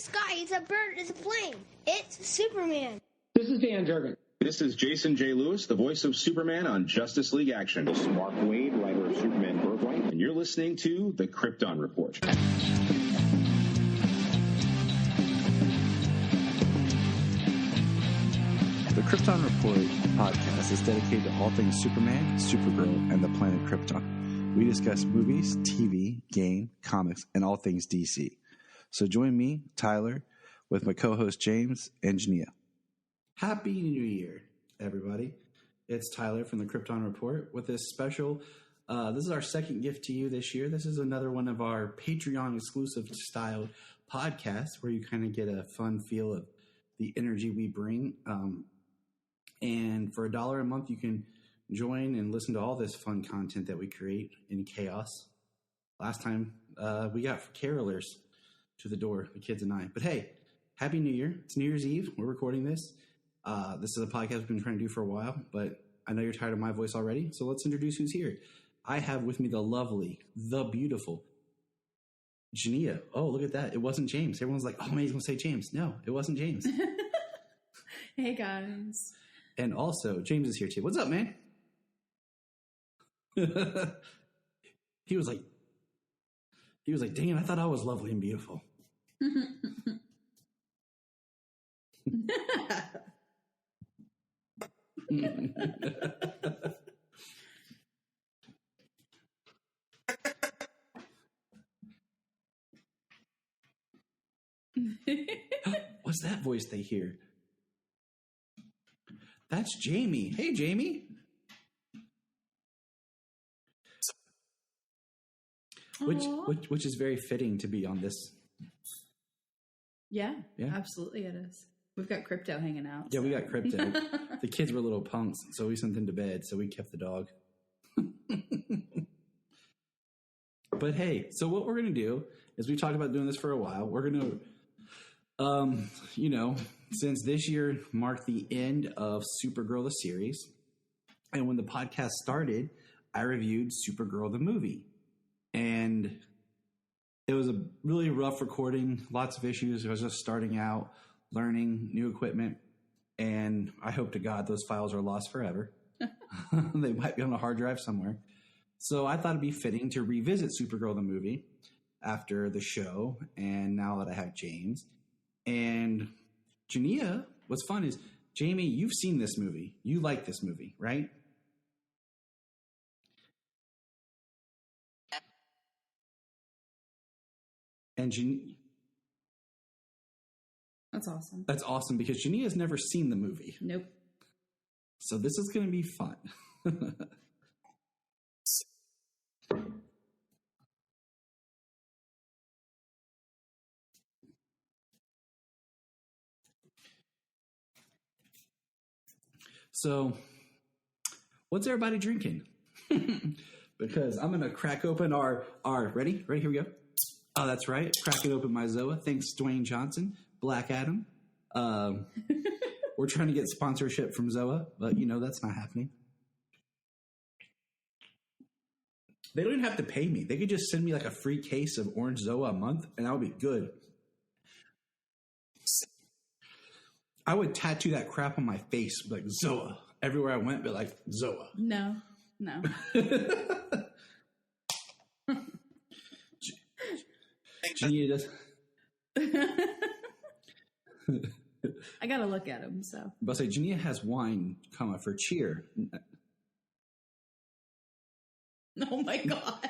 sky. It's a bird. It's a plane. It's Superman. This is Dan Jurgen. This is Jason J. Lewis, the voice of Superman on Justice League Action. This is Mark Wade, writer of Superman Birthright. And you're listening to the Krypton Report. The Krypton Report podcast is dedicated to all things Superman, Supergirl, and the planet Krypton. We discuss movies, TV, game, comics, and all things DC. So join me, Tyler, with my co-host James and Junia. Happy New Year, everybody. It's Tyler from the Krypton Report with this special, this is our second gift to you this year. This is another one of our Patreon exclusive style podcasts where you kind of get a fun feel of the energy we bring. And for $1 a month, you can join and listen to all this fun content that we create in chaos. Last time we got carolers to the door, the kids and I. But hey, Happy New Year. It's New Year's Eve. We're recording this. This is a podcast we've been trying to do for a while, but I know you're tired of my voice already, so let's introduce who's here. I have with me the lovely, the beautiful Junia. Oh, look at that. It wasn't James. Everyone's like, oh, man, he's going to say James. No, it wasn't James. Hey, guys. And also, James is here too. What's up, man? He was like, dang it, I thought I was lovely and beautiful. What's that voice they hear? That's Jamie. Hey, Jamie. Which is very fitting to be on this. Yeah, absolutely it is. We've got Crypto hanging out. Yeah, so. We got Crypto. The kids were little punks, so we sent them to bed, so we kept the dog. But hey, so what we're going to do is we talked about doing this for a while. We're going to, since this year marked the end of Supergirl, the series, and when the podcast started, I reviewed Supergirl, the movie. And it was a really rough recording, lots of issues. I was just starting out, learning new equipment, and I hope to God those files are lost forever. They might be on a hard drive somewhere. So I thought it'd be fitting to revisit Supergirl, the movie, after the show, and now that I have James. And Junia, what's fun is, Jamie, you've seen this movie. You like this movie, right? And That's awesome. That's awesome because Junia's never seen the movie. Nope. So this is going to be fun. So, what's everybody drinking? Because I'm going to crack open our ready? Ready? Here we go. Oh, that's right. Cracking open my Zoa. Thanks, Dwayne Johnson, Black Adam. We're trying to get sponsorship from Zoa, but that's not happening. They don't even have to pay me. They could just send me like a free case of orange Zoa a month, and that would be good. I would tattoo that crap on my face, like Zoa. Everywhere I went, but like Zoa. No. Junia does. I gotta look at him. So, but say Junia has wine, for cheer. Oh my god!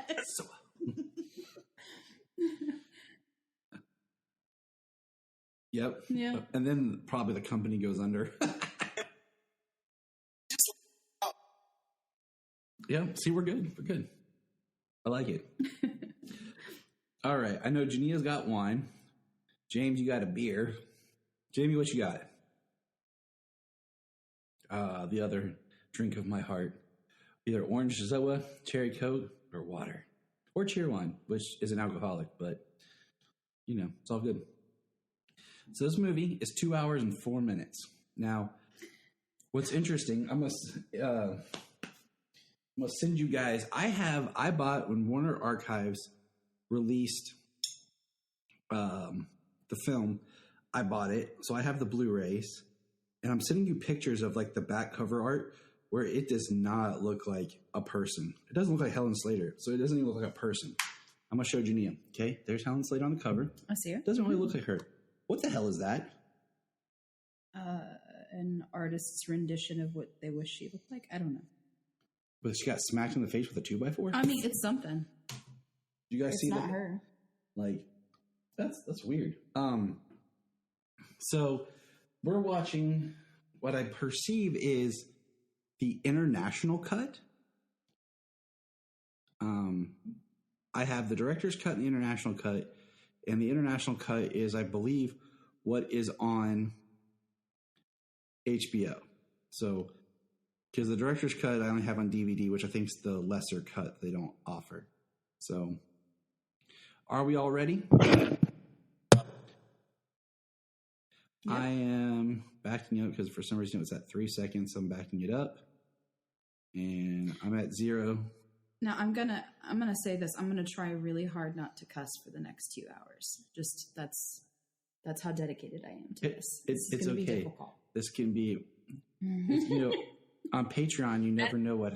Yep. Yeah. And then probably the company goes under. Yeah. See, we're good. We're good. I like it. All right. I know Junia's got wine. James, you got a beer. Jamie, what you got? The other drink of my heart. Either orange Zoa, cherry Coke, or water. Or cheer wine, which is an alcoholic, but, it's all good. So this movie is 2 hours and 4 minutes. Now, what's interesting, I'm going to send you guys, I bought when Warner Archives released the film. I bought it, so I have the Blu-rays, and I'm sending you pictures of like the back cover art where it does not look like a person. It doesn't look like Helen Slater, so it doesn't even look like a person. I'm going to show Junia. Okay, there's Helen Slater on the cover. I see her. It doesn't really look like her. What the hell is that? An artist's rendition of what they wish she looked like. I don't know. But she got smacked in the face with a 2x4? I mean, it's something. You guys see that? It's not her. Like, that's weird. So we're watching what I perceive is the international cut. I have the director's cut and the international cut. And the international cut is, I believe, what is on HBO. So, because the director's cut I only have on DVD, which I think is the lesser cut they don't offer. So, are we all ready? Yep. I am backing up because for some reason it was at 3 seconds. So I'm backing it up, and I'm at 0. Now I'm gonna say this. I'm gonna try really hard not to cuss for the next 2 hours. Just that's how dedicated I am to this. It's okay. Be difficult. This can be, on Patreon. You never know what.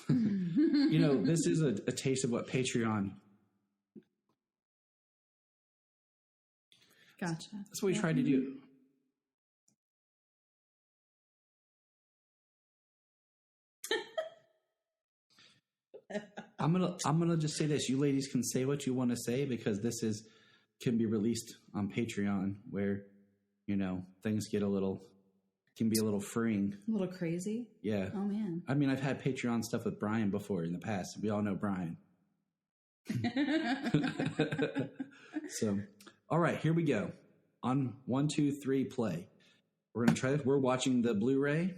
This is a taste of what Patreon. Gotcha. That's what we tried to do. I'm gonna just say this. You ladies can say what you want to say because this can be released on Patreon where, things can be a little freeing. A little crazy? Yeah. Oh, man. I mean, I've had Patreon stuff with Brian before in the past. We all know Brian. So, all right, here we go. On 1, 2, 3, play. We're going to try this. We're watching the Blu-ray.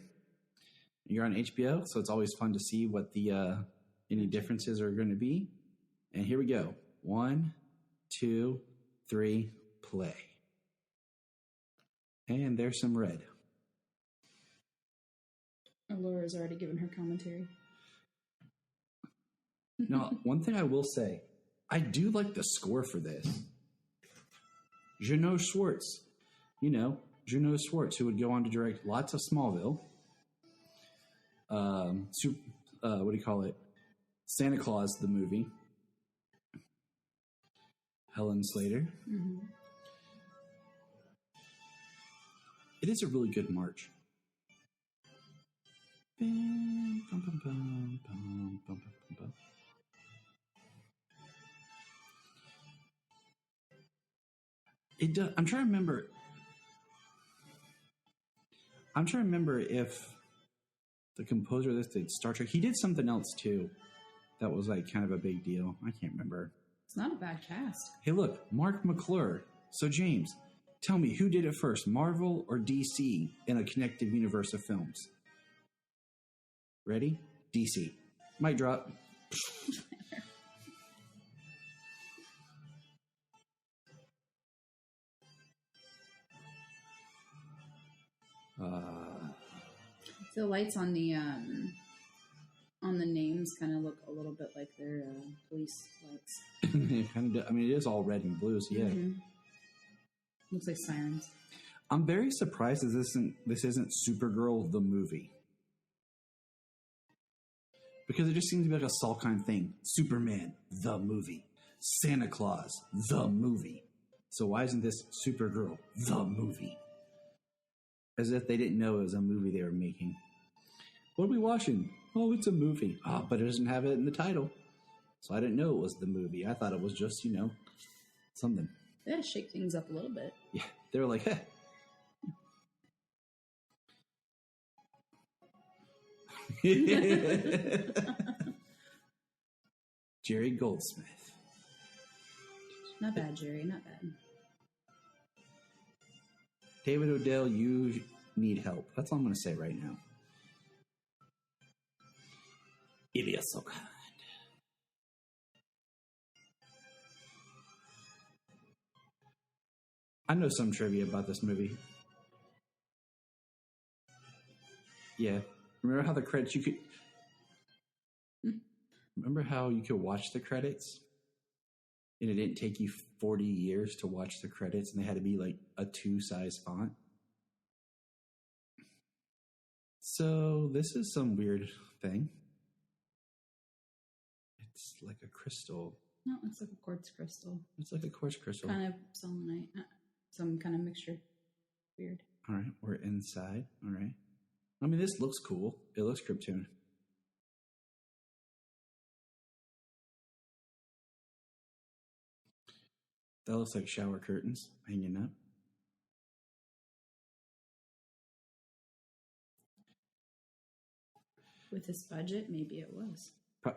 You're on HBO, so it's always fun to see what the any differences are going to be. And here we go. 1, 2, 3, play. And there's some red. Laura's already given her commentary. Now, one thing I will say, I do like the score for this. Junia Schwartz. Junia Schwartz, who would go on to direct lots of Smallville. What do you call it? Santa Claus, the movie. Helen Slater. Mm-hmm. It is a really good march. It does. I'm trying to remember if the composer of this did Star Trek. He did something else too that was like kind of a big deal. I can't remember. It's not a bad cast. Hey, look, Mark McClure. So James, tell me, who did it first, Marvel or DC in a connected universe of films? Ready? DC. Mic drop. The lights on the names kind of look a little bit like their police lights. It is all red and blue, so yeah. Mm-hmm. Looks like sirens. I'm very surprised that this isn't Supergirl the movie. Because it just seems to be like a Salkind thing. Superman, the movie. Santa Claus, the movie. So why isn't this Supergirl, the movie? As if they didn't know it was a movie they were making. What are we watching? Oh, it's a movie. Oh, but it doesn't have it in the title. So I didn't know it was the movie. I thought it was just, something. Yeah, shake things up a little bit. Yeah, they were like, hey. Jerry Goldsmith. Not bad, Jerry. Not bad. David Odell, you need help. That's all I'm going to say right now. Ilya so kind. I know some trivia about this movie. Yeah. Remember how the credits Remember how you could watch the credits and it didn't take you 40 years to watch the credits, and they had to be like a 2-size font. So this is some weird thing. It's like a crystal. No, it's like a quartz crystal. It's like a quartz crystal. Kind of selenite. Some kind of mixture. Weird. All right, we're inside. All right. I mean, this looks cool. It looks Krypton. That looks like shower curtains hanging up. With this budget, maybe it was. I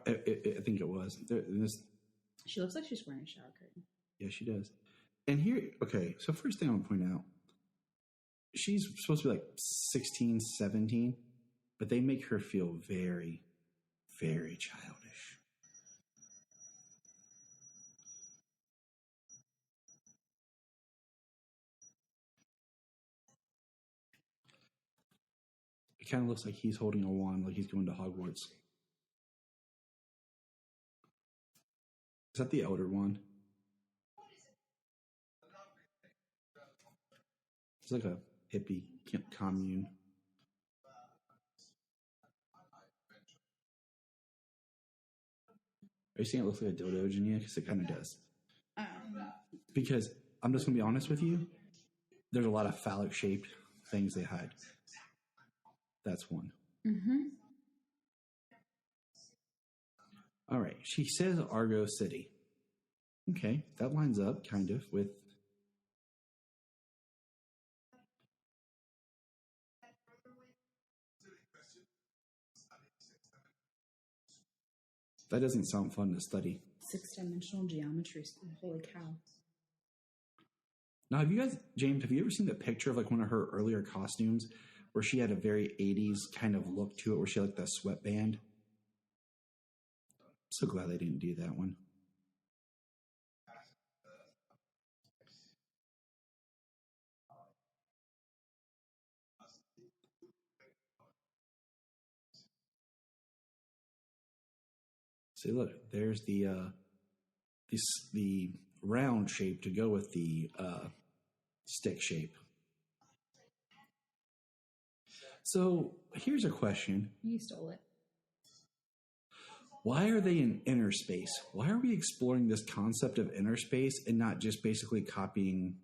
think it was. She looks like she's wearing a shower curtain. Yeah, she does. And here, okay, so first thing I want to point out, she's supposed to be like 16, 17, but they make her feel very, very childish. It kind of looks like he's holding a wand, like he's going to Hogwarts. Is that the Elder Wand? It's like a hippie commune. Are you seeing it looks like a dildo, Junia? Because it kind of does. Because I'm just going to be honest with you, there's a lot of phallic-shaped things they hide. That's one. Mm-hmm. All right. She says Argo City. Okay. That lines up kind of with... That doesn't sound fun to study. 6-dimensional geometry school. Holy cow. Now, James, have you ever seen the picture of like one of her earlier costumes where she had a very 80s kind of look to it, where she had like the sweatband? I'm so glad they didn't do that one. See, look, there's the round shape to go with the stick shape. So here's a question. You stole it. Why are they in inner space? Why are we exploring this concept of inner space and not just basically copying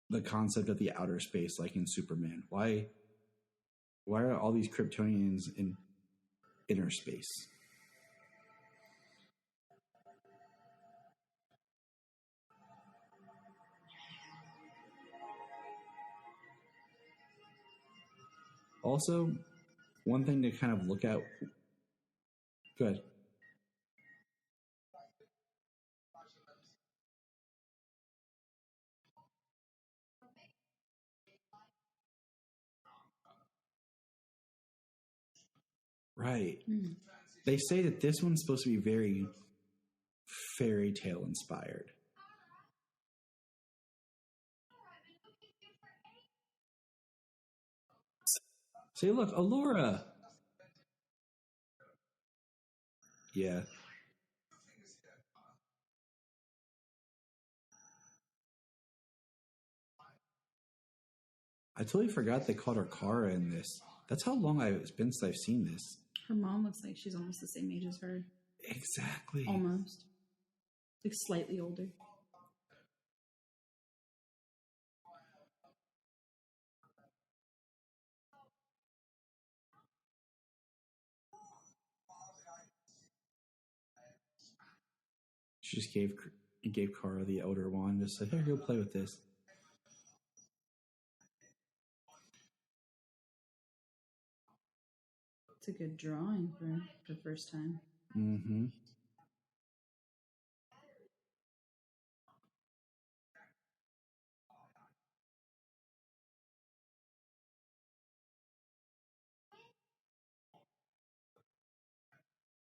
the concept of the outer space like in Superman? Why are all these Kryptonians in inner space? Also, one thing to kind of look at. Good. Right. Mm. They say that this one's supposed to be very fairy tale inspired. Say, look, Allura. Yeah. I totally forgot they called her Kara in this. That's how long it's been since I've seen this. Her mom looks like she's almost the same age as her. Exactly. Almost. Like slightly older. She just gave Kara the Elder Wand. Just said, "Here, go play with this." It's a good drawing for the first time. Mm-hmm.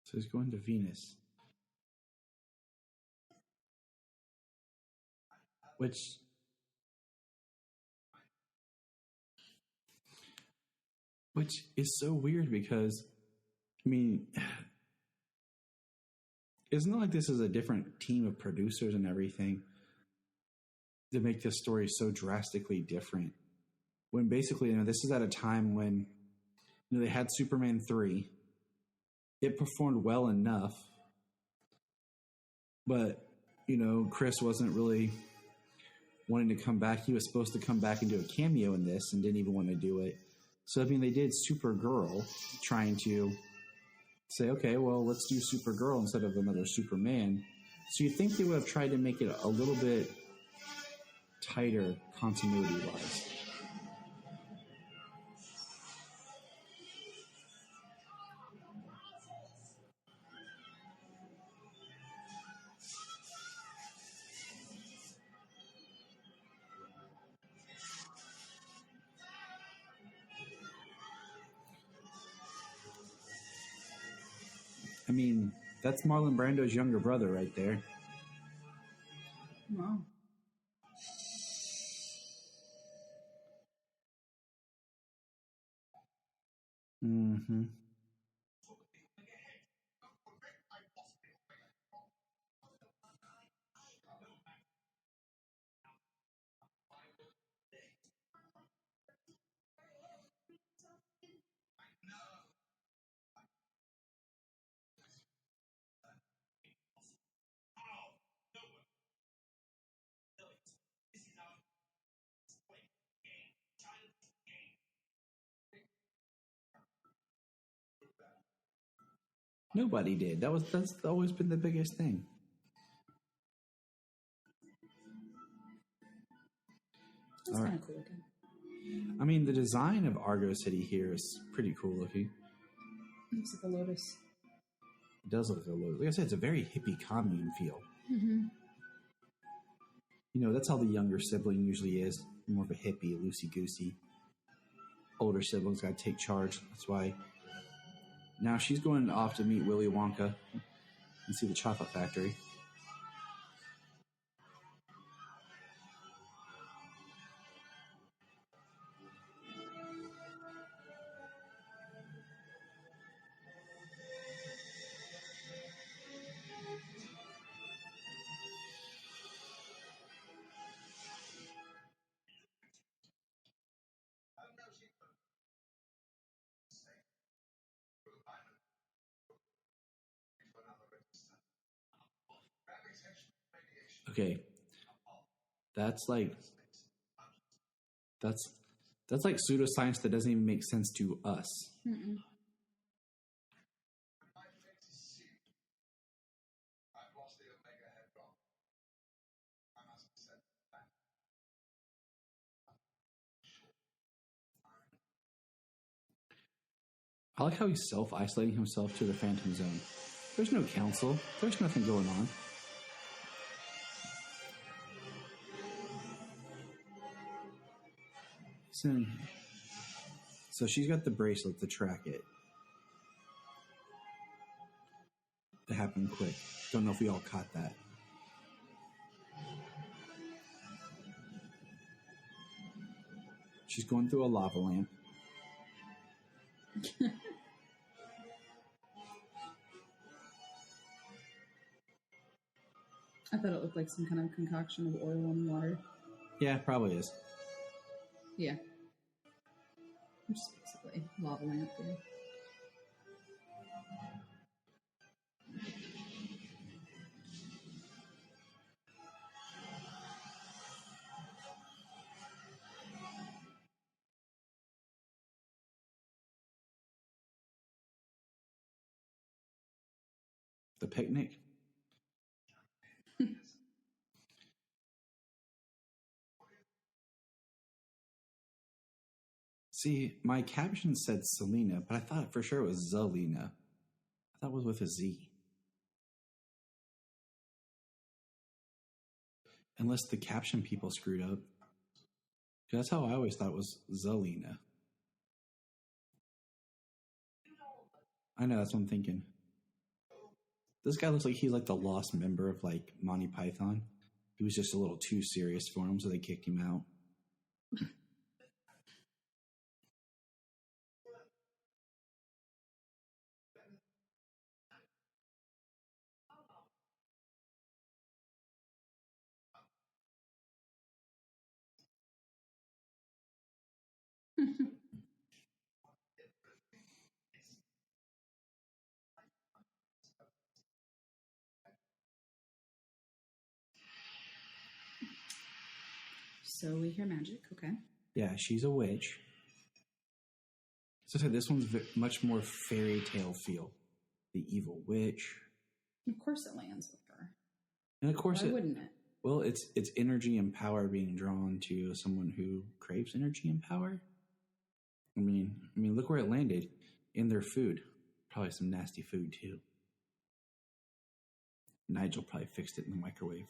So he's going to Venus. Which is so weird because, I mean, isn't it like this is a different team of producers and everything to make this story so drastically different? When basically, this is at a time when they had Superman 3. It performed well enough, but Chris wasn't really wanting to come back. He was supposed to come back and do a cameo in this and didn't even want to do it. So they did Supergirl, trying to say, okay, well, let's do Supergirl instead of another Superman. So you think they would have tried to make it a little bit tighter continuity-wise. I mean, that's Marlon Brando's younger brother right there. Wow. Mm-hmm. Nobody did. That's always been the biggest thing. That's kind of cool looking. I mean, the design of Argo City here is pretty cool looking. Looks like a lotus. It does look like a lotus. Like I said, it's a very hippie commune feel. Mm-hmm. That's how the younger sibling usually is. More of a hippie, loosey-goosey. Older siblings got to take charge. That's why now she's going off to meet Willy Wonka and see the chocolate factory. Okay, that's like pseudoscience that doesn't even make sense to us. Mm-mm. I like how he's self-isolating himself to the Phantom Zone. There's no council. There's nothing going on. So she's got the bracelet to track it. It happened quick. Don't know if we all caught that. She's going through a lava lamp. I thought it looked like some kind of concoction of oil and water. Yeah, probably is. Yeah. Just basically lava lamp. Yeah. The picnic. See, my caption said Selena, but I thought for sure it was Zelina. I thought it was with a Z. Unless the caption people screwed up. That's how I always thought it was Zelina. I know, that's what I'm thinking. This guy looks like he's like the lost member of like Monty Python. He was just a little too serious for him, so they kicked him out. So we hear magic. Okay. Yeah, she's a witch. So I said this one's much more fairy tale feel. The evil witch. Of course it lands with her. And of course Why wouldn't it? Well, it's energy and power being drawn to someone who craves energy and power. I mean, look where it landed. In their food. Probably some nasty food too. Nigel probably fixed it in the microwave.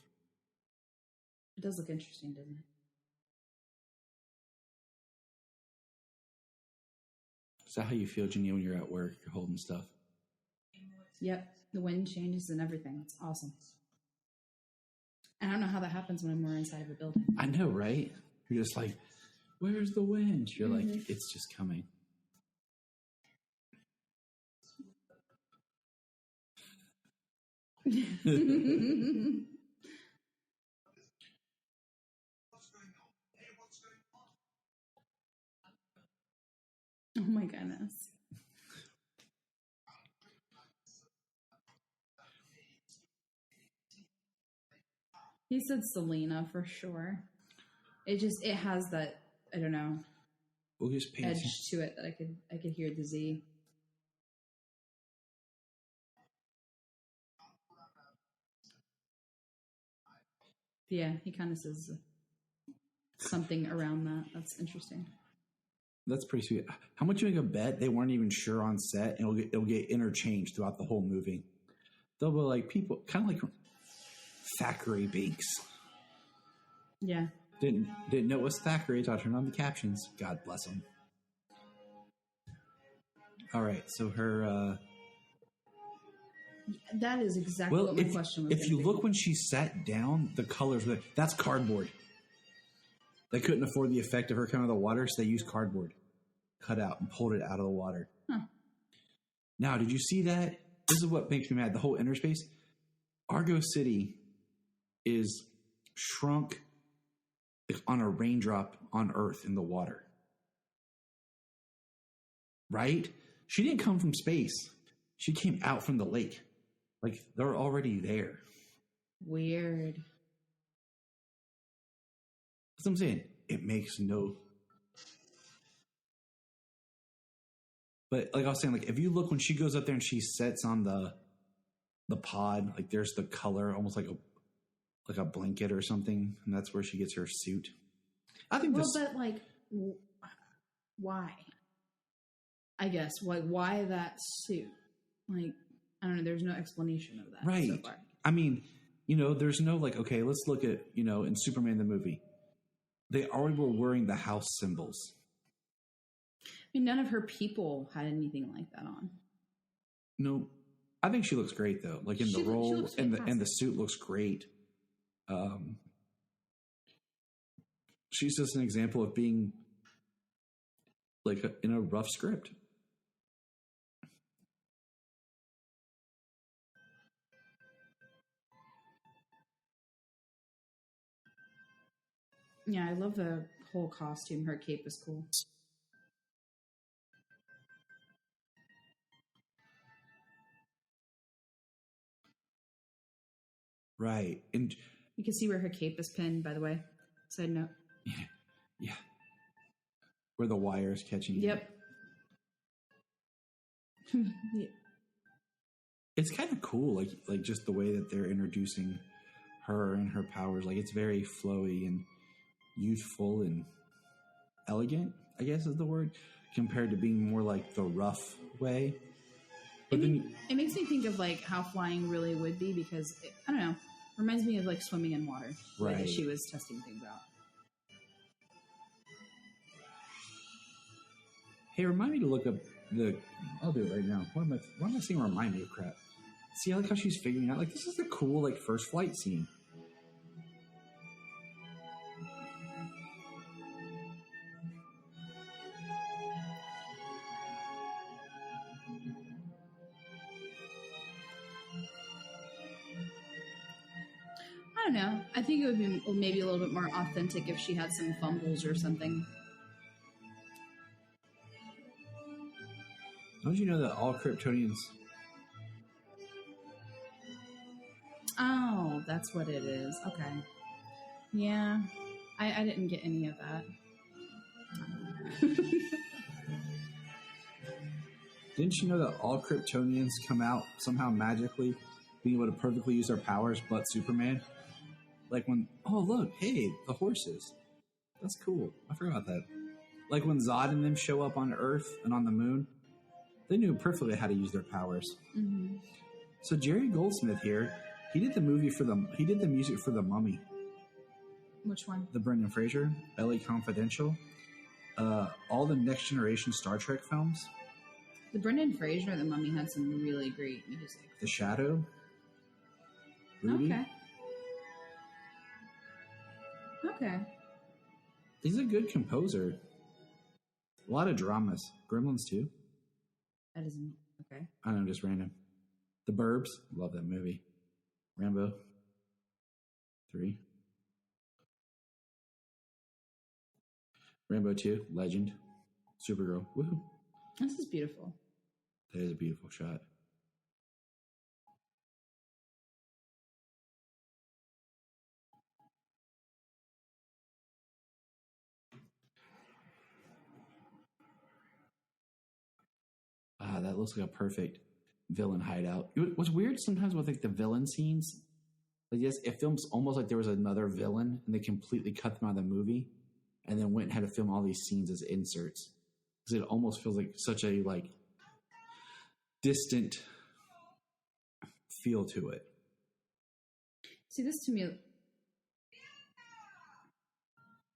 It does look interesting, doesn't it? Is that how you feel, Junia, when you're at work? You're holding stuff? Yep. The wind changes and everything. It's awesome. And I don't know how that happens when we're inside of a building. I know, right? You're just like, where's the wind? You're like, it's just coming. Oh my goodness. He said Selena for sure. It has that, I don't know, We'll just pay edge attention. to it that I could hear the Z. Yeah, he kind of says something around that. That's interesting. That's pretty sweet. How much you make a bet they weren't even sure on set, and it'll get interchanged throughout the whole movie. They'll be like people, kind of like Thackeray Binks. Yeah. Didn't know it was Thackeray. So I turned on the captions. God bless him. All right, so her. That is exactly what my question was. If you look when she sat down, the colors were that's cardboard. They couldn't afford the effect of her coming out of the water, so they used cardboard, cut out and pulled it out of the water. Huh. Now, did you see that? This is what makes me mad. The whole inner space. Argo City is shrunk on a raindrop on Earth in the water. Right? She didn't come from space. She came out from the lake. Like, they're already there. Weird. That's what I'm saying. It makes no... But like I was saying, like if you look when she goes up there and she sits on the pod, like there's the color, almost like a blanket or something, and that's where she gets her suit. I think but like, why? I guess why that suit? Like, I don't know. There's no explanation of that. Right. So far. I mean, there's no like. Okay, let's look at in Superman the movie, they already were wearing the house symbols. I mean, none of her people had anything like that on. No, I think she looks great though. Like in the role, and the suit looks great. She's just an example of being like in a rough script. Yeah, I love the whole costume. Her cape is cool. Right. And you can see where her cape is pinned, by the way. Side note. Yeah. Where the wire is catching. Yep. Yeah. It's kind of cool, like just the way that they're introducing her and her powers. Like it's very flowy and youthful and elegant, I guess is the word, compared to being more like the rough way. But it makes me think of like how flying really would be because I don't know, reminds me of like swimming in water, right? That she was testing things out. Hey, remind me to look up I'll do it right now. Why am I saying remind me of crap? See, I like how she's figuring out, like, this is a cool, like, first flight scene. I don't know. I think it would be maybe a little bit more authentic if she had some fumbles or something. Don't you know that all Kryptonians? Oh, that's what it is. Okay. Yeah. I didn't get any of that. Didn't you know that all Kryptonians come out somehow magically being able to perfectly use their powers but Superman? Like when, oh look, hey, the horses. That's cool. I forgot about that. Like when Zod and them show up on Earth and on the moon, they knew perfectly how to use their powers. Mm-hmm. So Jerry Goldsmith here, he did the music for The Mummy. Which one? The Brendan Fraser, LA Confidential, all the Next Generation Star Trek films. The Brendan Fraser, The Mummy had some really great music. The Shadow. Rudy. Okay. He's a good composer. A lot of dramas. Gremlins too. That isn't okay. I don't know, just random. The Burbs. Love that movie. Rambo. 3. Rambo 2. Legend. Supergirl. Woohoo. This is beautiful. That is a beautiful shot. That looks like a perfect villain hideout. What's weird sometimes with like the villain scenes, like yes, it films almost like there was another villain and they completely cut them out of the movie, and then went and had to film all these scenes as inserts because it almost feels like such a like distant feel to it. See, this to me,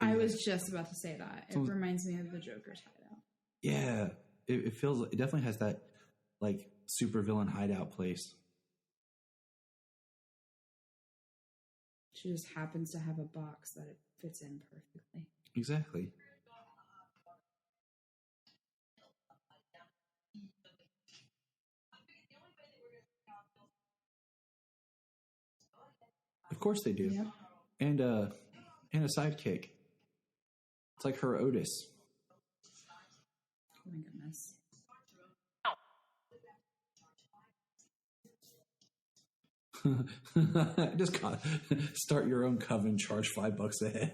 I was just about to say that. It reminds me of the Joker's hideout. Yeah, it feels. It definitely has that like super villain hideout place. She just happens to have a box that it fits in perfectly. Exactly. Of course they do. Yep. And a sidekick. It's like her Otis. Oh my goodness. Just start your own coven, charge $5 a head.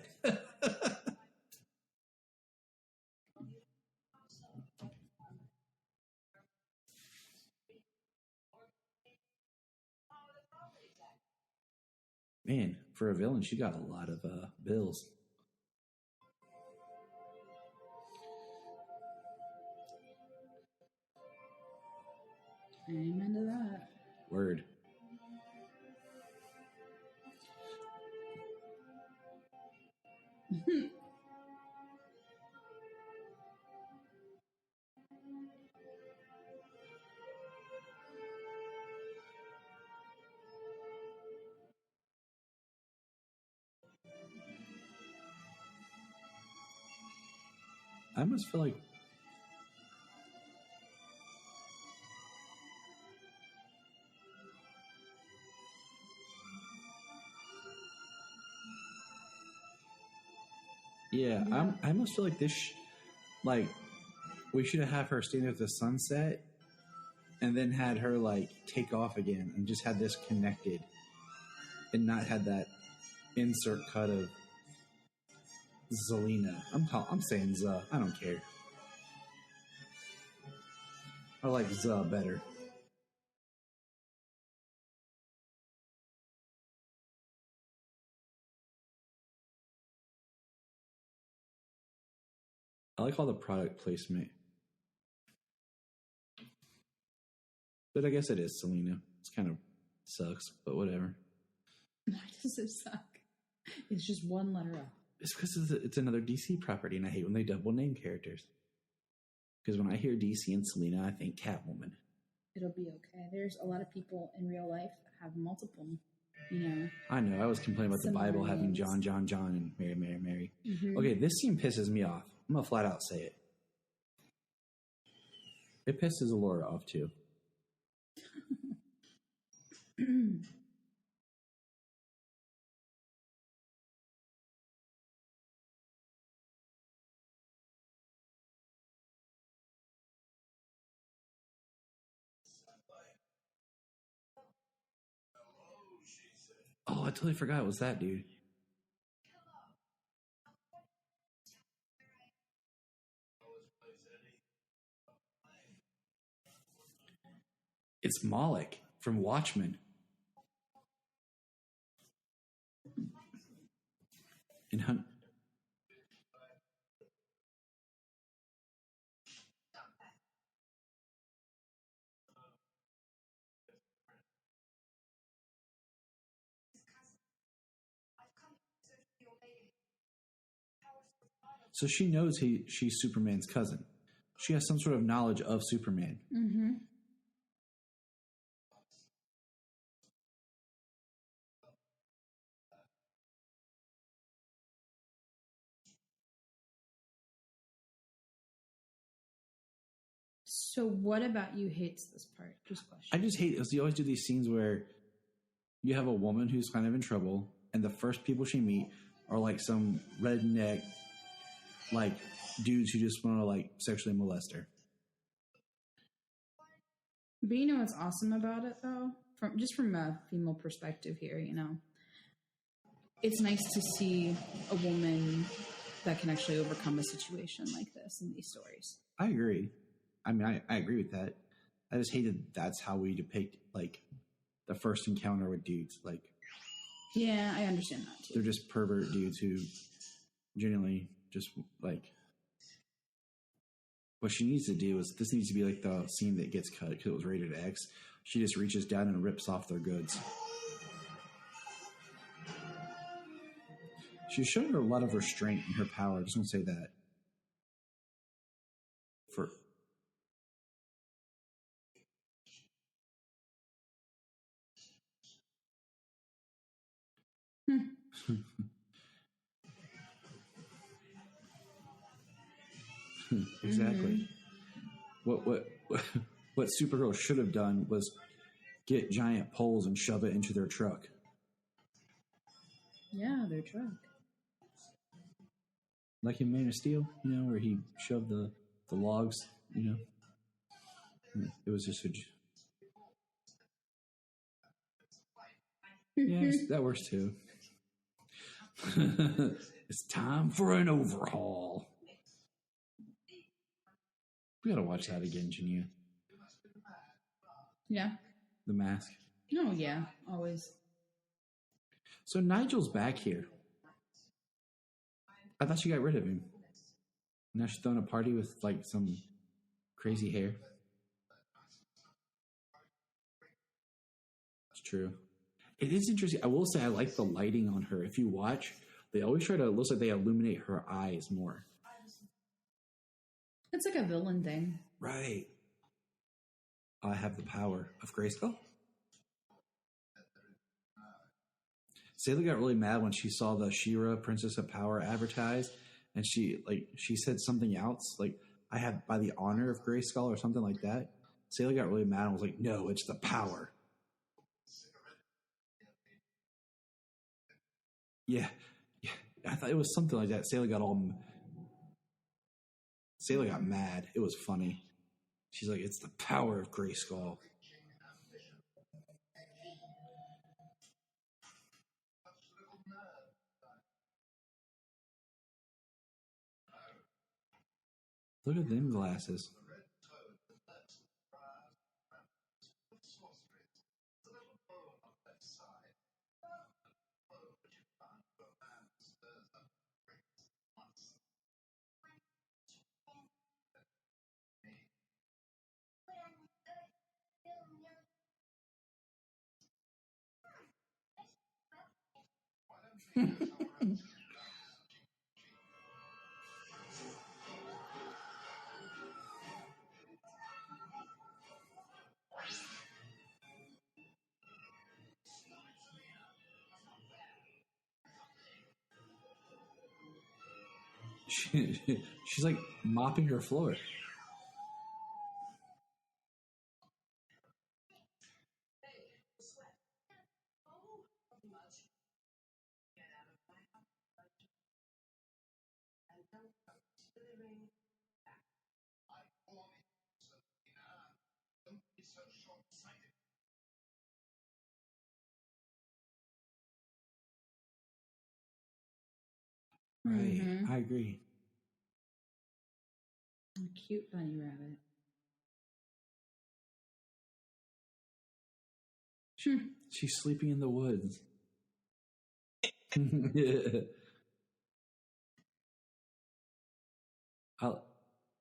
Man, for a villain, she got a lot of bills. Amen to that. Word. I almost feel like I almost feel like this like we should have her stand at the sunset and then had her like take off again and just had this connected and not had that insert cut of Zelina. I'm saying Z. I don't care. I like Z better. I like all the product placement. But I guess it is Selena. It's kind of sucks, but whatever. Why does it suck? It's just one letter up. It's because it's another DC property, and I hate when they double name characters. Because when I hear DC and Selena, I think Catwoman. It'll be okay. There's a lot of people in real life that have multiple, I know. I was complaining about the Bible similar having names. John, and Mary. Mm-hmm. Okay, this scene pisses me off. I'm going to flat out say it. It pisses Laura off, too. Oh, I totally forgot it was that dude. It's Moloch from Watchmen. In So she knows she's Superman's cousin. She has some sort of knowledge of Superman. Mm-hmm. So what about you hates this part? Just question. I just hate it. You always do these scenes where you have a woman who's kind of in trouble, and the first people she meet are like some redneck, like dudes who just want to like sexually molest her. But you know what's awesome about it, though? From a female perspective here, you know, it's nice to see a woman that can actually overcome a situation like this in these stories. I agree. I mean, I agree with that. I just hated that's how we depict like the first encounter with dudes. Like, yeah, I understand that too. They're just pervert dudes who genuinely just like. What she needs to do is this needs to be like the scene that gets cut because it was rated X. She just reaches down and rips off their goods. She's showing a lot of restraint in her power. I just want to say that. Exactly. Mm-hmm. What Supergirl should have done was get giant poles and shove it into their truck. Yeah, their truck. Like in Man of Steel, you know, where he shoved the logs, you know. It was just a... Yes, that works too. It's time for an overhaul. We gotta watch that again, Junia. Yeah. The Mask. Oh, yeah, always. So Nigel's back here. I thought she got rid of him. Now she's throwing a party with like some crazy hair. It's true. It is interesting. I will say I like the lighting on her. If you watch, they always try to, it looks like they illuminate her eyes more. It's like a villain thing. Right. I have the power of Grayskull. Sailor got really mad when she saw the She-Ra Princess of Power advertised, and she said something else, like, I have by the honor of Grayskull or something like that. Sailor got really mad and was like, no, it's the power. Yeah. I thought it was something like that. Sailor got mad. It was funny. She's like, it's the power of Grayskull. Look at them glasses. She's like mopping her floor. Right. I agree. A cute bunny rabbit. She's sleeping in the woods.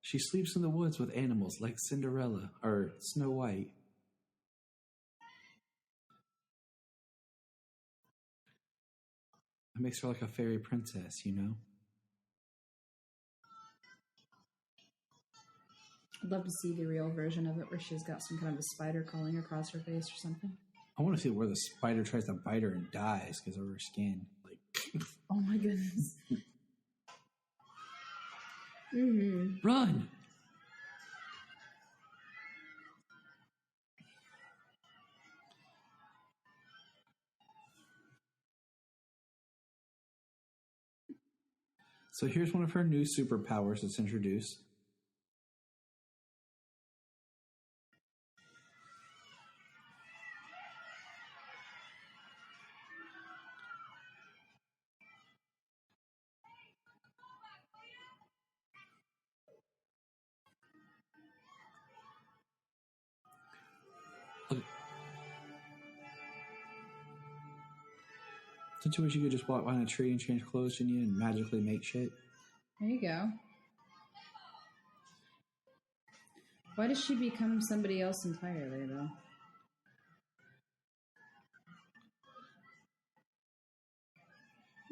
She sleeps in the woods with animals like Cinderella or Snow White. It makes her like a fairy princess, you know? I'd love to see the real version of it where she's got some kind of a spider crawling across her face or something. I want to see where the spider tries to bite her and dies because of her skin. Like, oh my goodness. Run! So here's one of her new superpowers that's introduced. Don't you wish you could just walk behind a tree and change clothes, Junia, and magically make shit? There you go. Why does she become somebody else entirely, though?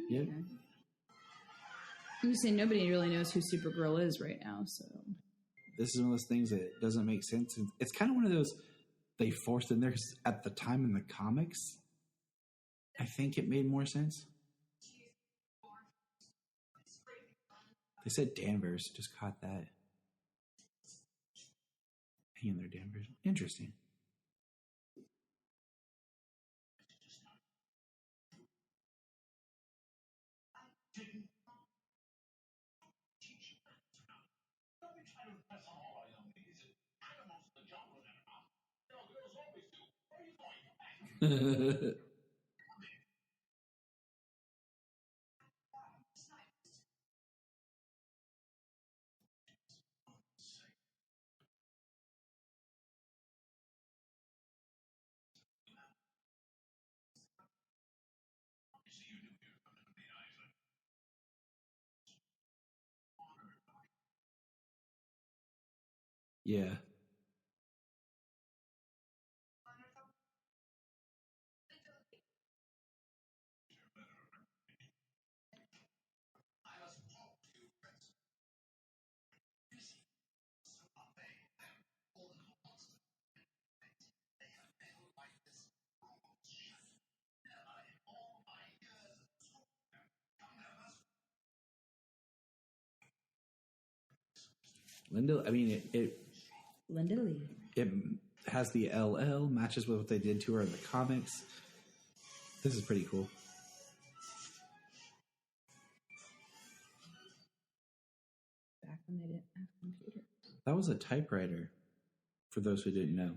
Yep. Okay. You say nobody really knows who Supergirl is right now, so... This is one of those things that doesn't make sense. It's kind of one of those they forced in there at the time in the comics. I think it made more sense. They said Danvers. Just caught that. Hang in there, Danvers. Interesting. Yeah. Linda, I mean, Linda Lee. It has the LL, matches with what they did to her in the comics. This is pretty cool. Back when they didn't have computers. That was a typewriter, for those who didn't know.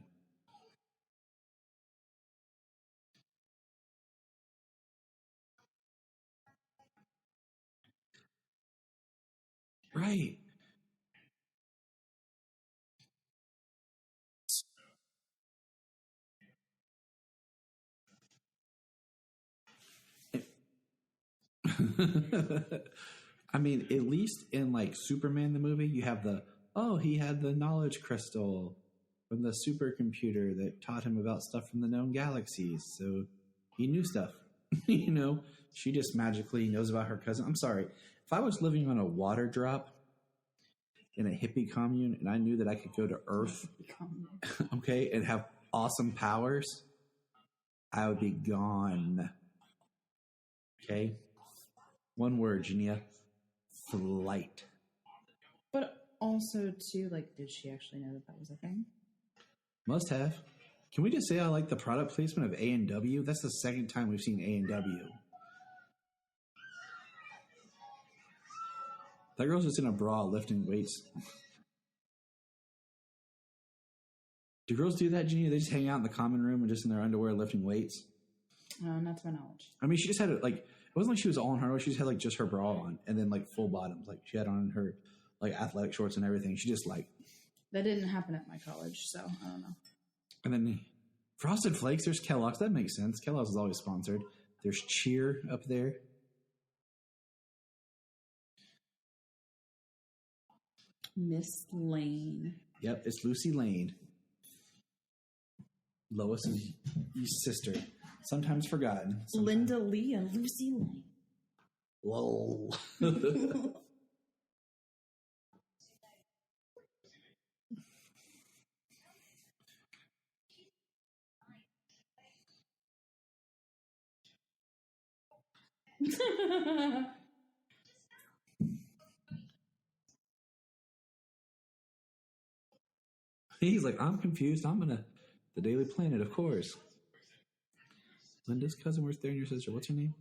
Right. I mean, at least in like Superman the movie, you have he had the knowledge crystal from the supercomputer that taught him about stuff from the known galaxies. So he knew stuff. You know, she just magically knows about her cousin. I'm sorry. If I was living on a water drop in a hippie commune and I knew that I could go to Earth, okay, and have awesome powers, I would be gone. Okay? One word, Junia. Flight. But also, too, like, did she actually know that was a thing? Must have. Can we just say I like the product placement of A&W? That's the second time we've seen A&W. That girl's just in a bra lifting weights. Do girls do that, Junia? They just hang out in the common room and just in their underwear lifting weights? Not to my knowledge. I mean, she just had wasn't like she was all in her. She just had like just her bra on and then like full bottoms. Like she had on her like athletic shorts and everything. She just like. That didn't happen at my college, so I don't know. And then Frosted Flakes. There's Kellogg's. That makes sense. Kellogg's is always sponsored. There's Cheer up there. Miss Lane. Yep, it's Lucy Lane. Lois's sister. Sometimes forgotten. Sometimes. Linda Lee and Lucy Lane. Whoa. He's like, I'm confused. The Daily Planet, of course. Linda's cousin works there and your sister. What's her name?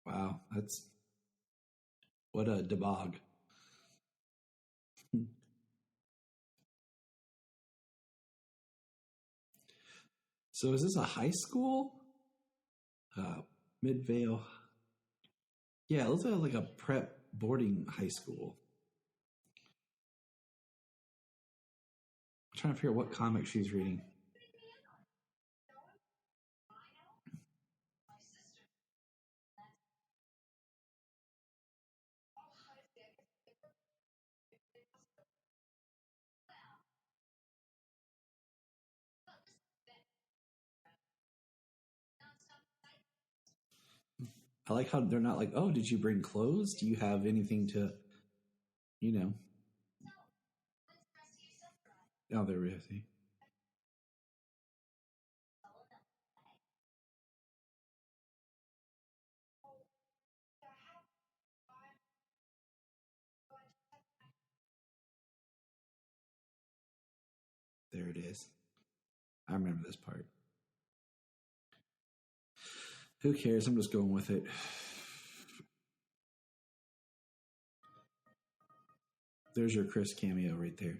Wow, what a debog. So is this a high school? Midvale. Yeah, it looks like a prep boarding high school. I'm trying to figure out what comic she's reading. I like how they're not like, oh, did you bring clothes? Do you have anything to, Oh, they're busy. There it is. I remember this part. Who cares? I'm just going with it. There's your Chris cameo right there.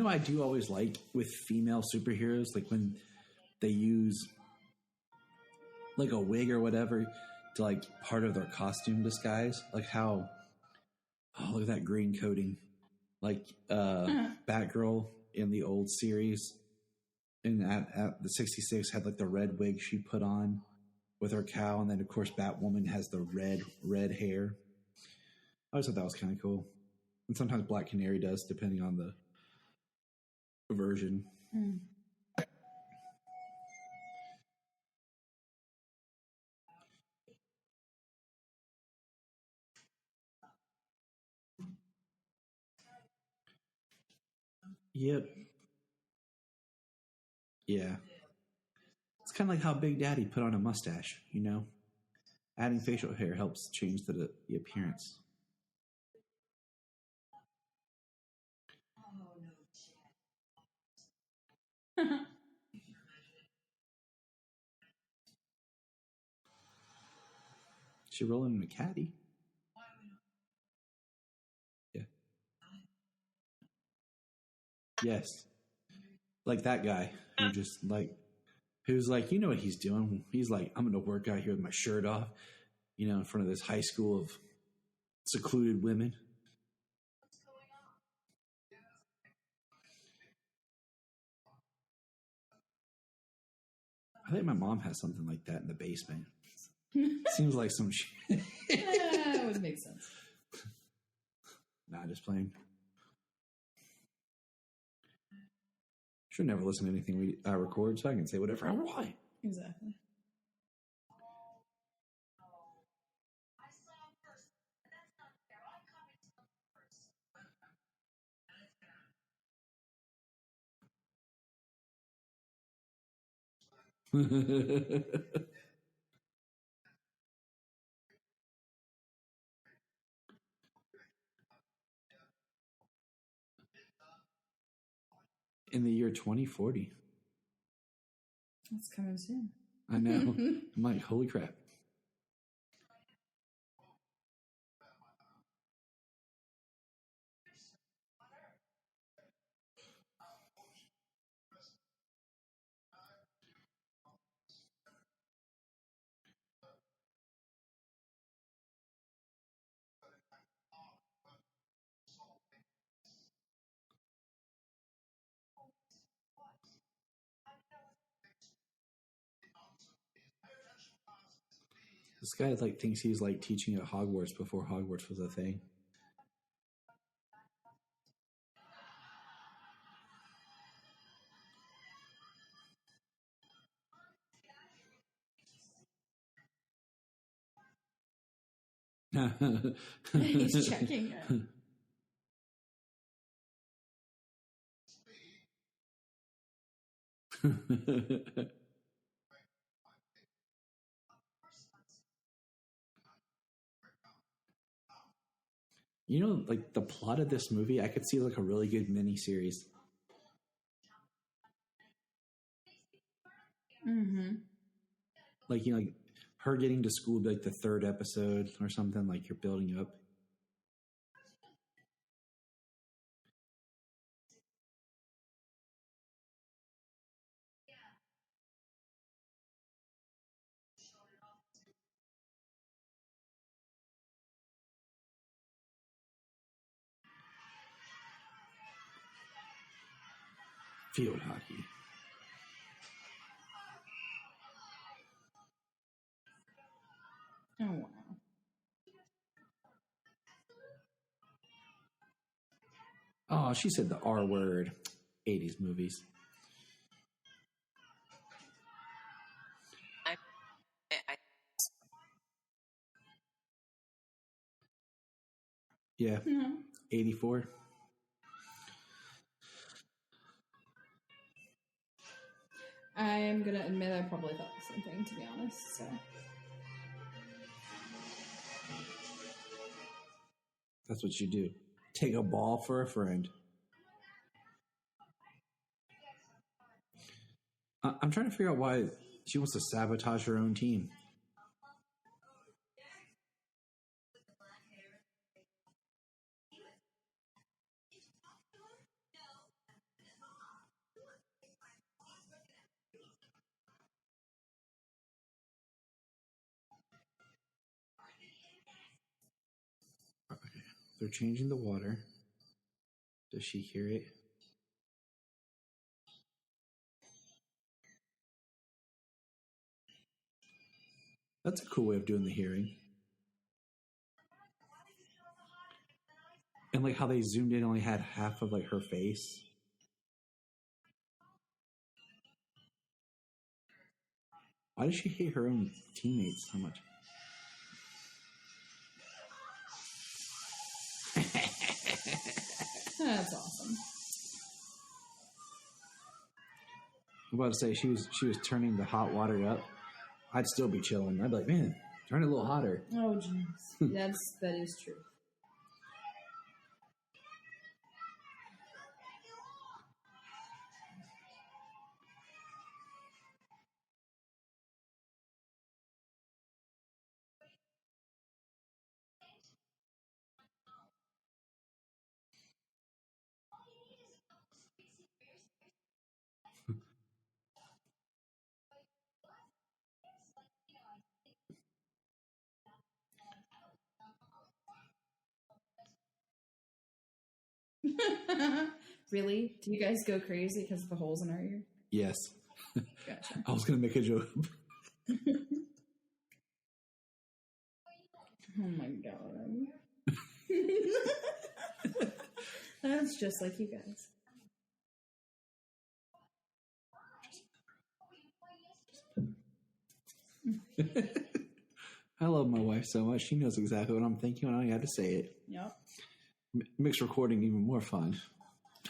I do always like with female superheroes, like when they use like a wig or whatever to like part of their costume disguise, like how, oh, look at that green coating, like Batgirl in the old series, and at the 66 had like the red wig she put on with her cowl, and then of course Batwoman has the red hair. I always thought that was kind of cool, and sometimes Black Canary does, depending on the version. Yep. Yeah. It's kind of like how Big Daddy put on a mustache, Adding facial hair helps change the appearance. She rolling in a caddy. Yeah. Yes. Like that guy who just like, who's like, you know what he's doing? He's like, I'm going to work out here with my shirt off, in front of this high school of secluded women. I think my mom has something like that in the basement. Seems like some shit. That would make sense. Nah, just playing. Should never listen to anything we record, so I can say whatever I want. Exactly. In the year 2040. That's coming soon. I know. I'm like, holy crap. This guy like thinks he's like teaching at Hogwarts before Hogwarts was a thing. He's checking it. You know, like the plot of this movie, I could see like a really good mini-series. Mm-hmm. Like, you know, like her getting to school would be like the third episode or something, like you're building up. Field hockey. Oh, wow. Oh, she said the R word. 80s movies. Yeah. 84. I'm going to admit I probably thought the same thing, to be honest. So. That's what you do. Take a ball for a friend. I'm trying to figure out why she wants to sabotage her own team. Okay. They're changing the water. Does she hear it? That's a cool way of doing the hearing. And like how they zoomed in only had half of like her face. Why does she hate her own teammates so much? That's awesome. I'm about to say she was turning the hot water up. I'd still be chilling. I'd be like, man, turn it a little hotter. Oh, jeez. That is true. Really? Do you guys go crazy because of the holes in our ear? Yes. Gotcha. I was going to make a joke. Oh my god. That's just like you guys. I love my wife so much. She knows exactly what I'm thinking. I don't even have to say it. Yep. Makes recording even more fun.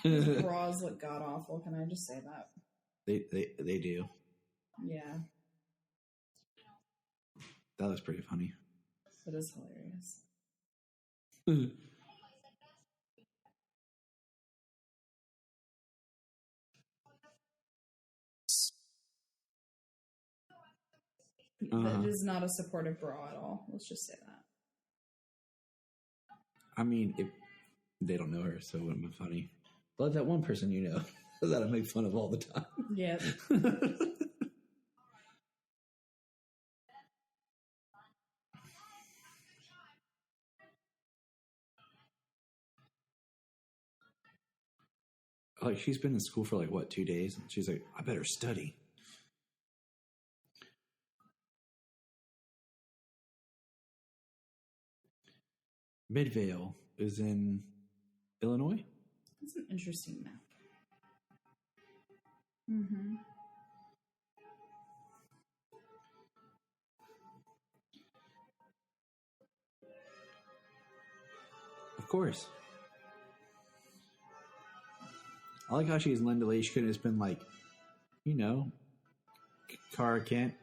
Bras look god awful. Can I just say that? They do. Yeah, That was pretty funny. that is hilarious. That is not a supportive bra at all. Let's just say that. I mean, if they don't know her, so it wouldn't be funny. But that one person you know that I make fun of all the time. Yeah. Like, she's been in school for like, what, 2 days? And she's like, I better study. Midvale is in Illinois? That's an interesting map. Mm-hmm. Of course. I like how she's Linda Lee. She could have just been like, you know, Kara Kent.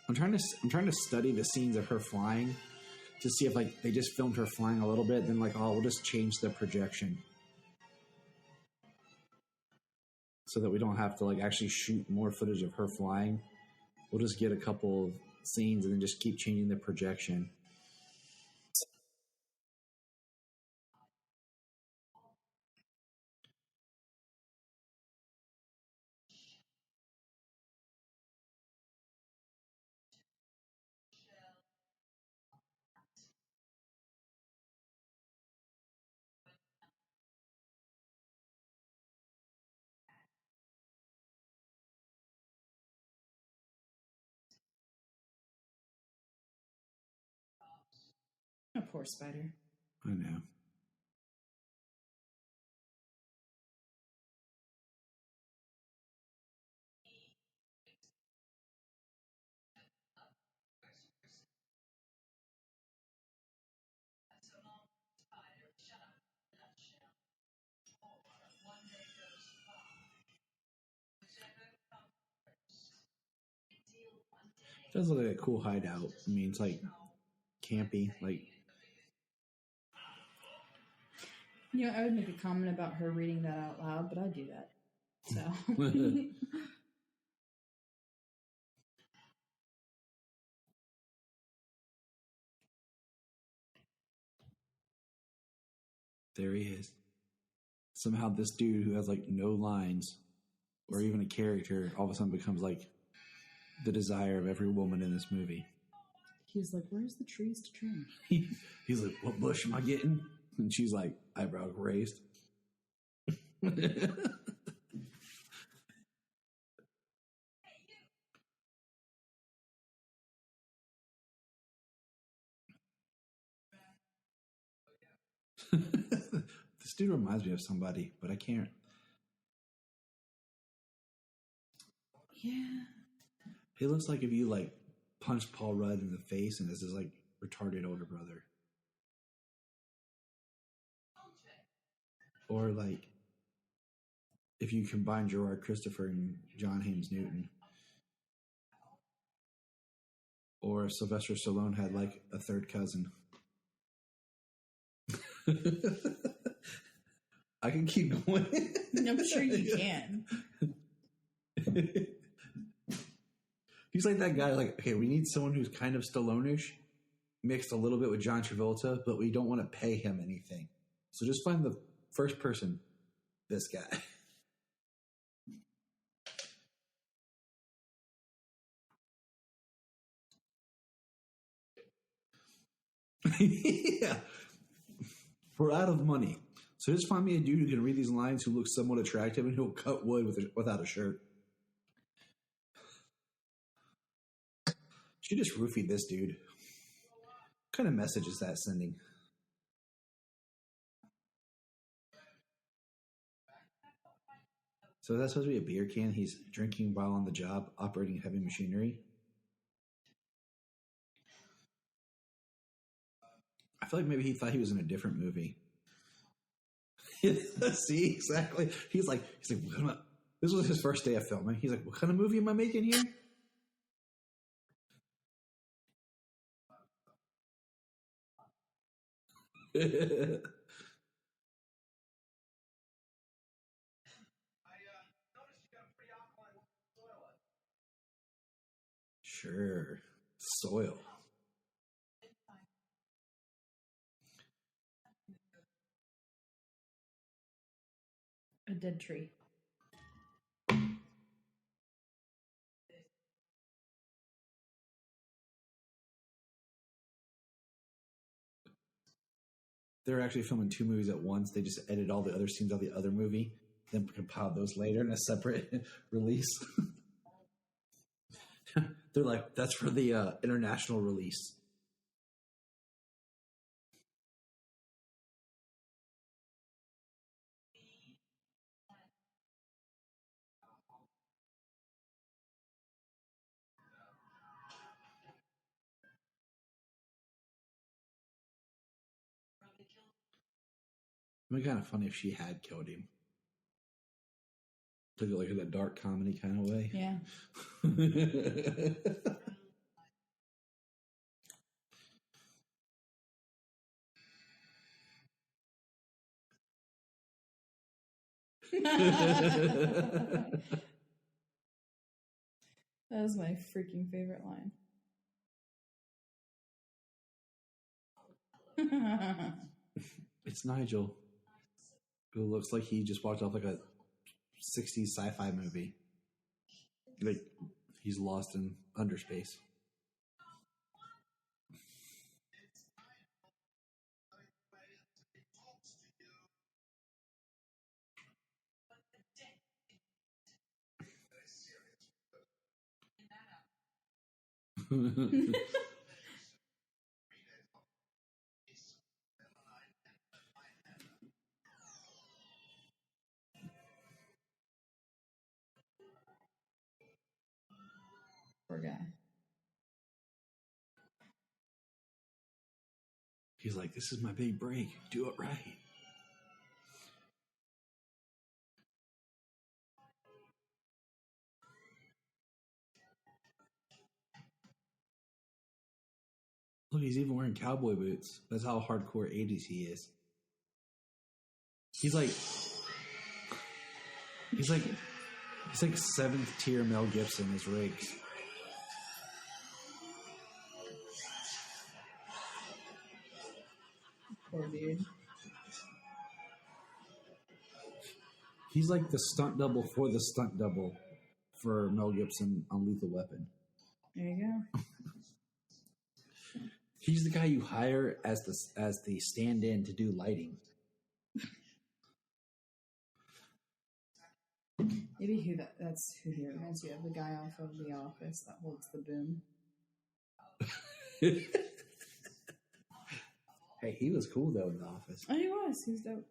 I'm trying to study the scenes of her flying to see if like they just filmed her flying a little bit, then like, oh, we'll just change the projection so that we don't have to like actually shoot more footage of her flying. We'll just get a couple of scenes and then just keep changing the projection. Oh, poor spider. I know. It does look like a cool hideout. I mean, it's like campy. Like, You know, I would make a comment about her reading that out loud, but I do that. So. there he is. Somehow this dude who has like no lines or even a character all of a sudden becomes like the desire of every woman in this movie. He's like, where's the trees to trim? He's like, what bush am I getting? And she's like, eyebrows raised. This dude reminds me of somebody, but I can't. Yeah. He looks like if you like punched Paul Rudd in the face and is his like retarded older brother. Or like if you combine Gerard Christopher and John Haynes Newton. Or if Sylvester Stallone had like a third cousin. I can keep going. I'm sure you can. He's like that guy, like, okay, we need someone who's kind of Stallone-ish, mixed a little bit with John Travolta, but we don't want to pay him anything. So just find the first person, this guy. Yeah. We're out of money. So just find me a dude who can read these lines who looks somewhat attractive and who'll cut wood without a shirt. She just roofied this dude. What kind of message is that sending? So that's supposed to be a beer can. He's drinking while on the job, operating heavy machinery. I feel like maybe he thought he was in a different movie. See, exactly. He's like, this was his first day of filming. He's like, what kind of movie am I making here? Sure. Soil. A dead tree. They're actually filming 2 movies at once. They just edit all the other scenes of the other movie, then compile those later in a separate release. They're like, that's for the international release. It'd be kind of funny if she had killed him. Took it like in a dark comedy kind of way. Yeah. That was my freaking favorite line. It's Nigel, who looks like he just walked off like a 60s sci-fi movie. Like he's lost in underspace. Poor guy. He's like, this is my big break. Do it right. Look, he's even wearing cowboy boots. That's how hardcore 80s he is. He's like 7th tier Mel Gibson as Riggs. Poor dude. He's like the stunt double for the stunt double for Mel Gibson on Lethal Weapon. There you go. He's the guy you hire as the stand-in to do lighting. Maybe that's who he reminds you of, the guy off of The Office that holds the boom. Hey, he was cool though in The Office. Oh, he was. He was dope.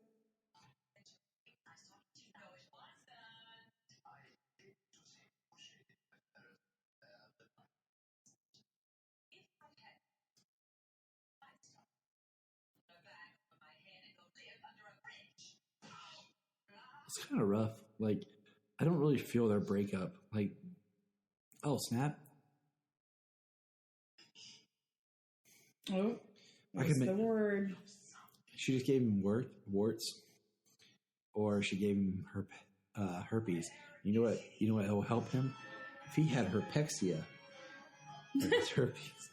It's kind of rough. Like, I don't really feel their breakup. Like, oh snap! Oh, I that's can the word. She just gave him warts, or she gave him herpes. You know what? You know what will help him? If he had herpexia. It's herpes.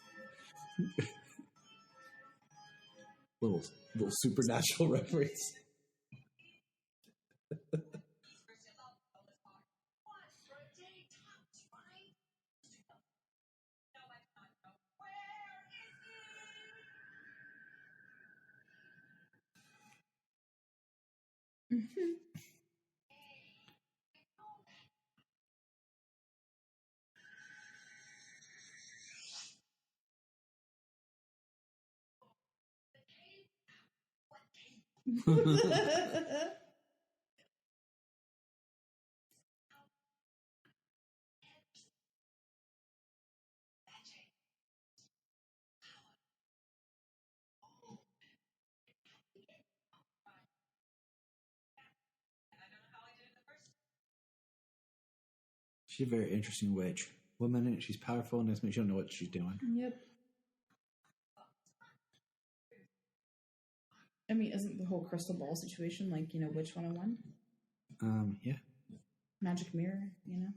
little supernatural reference. She's a very interesting witch. 1 minute she's powerful, and next minute she don't know what she's doing. Yep. I mean, isn't the whole crystal ball situation like, Witch 101? Yeah. Magic mirror, I mean,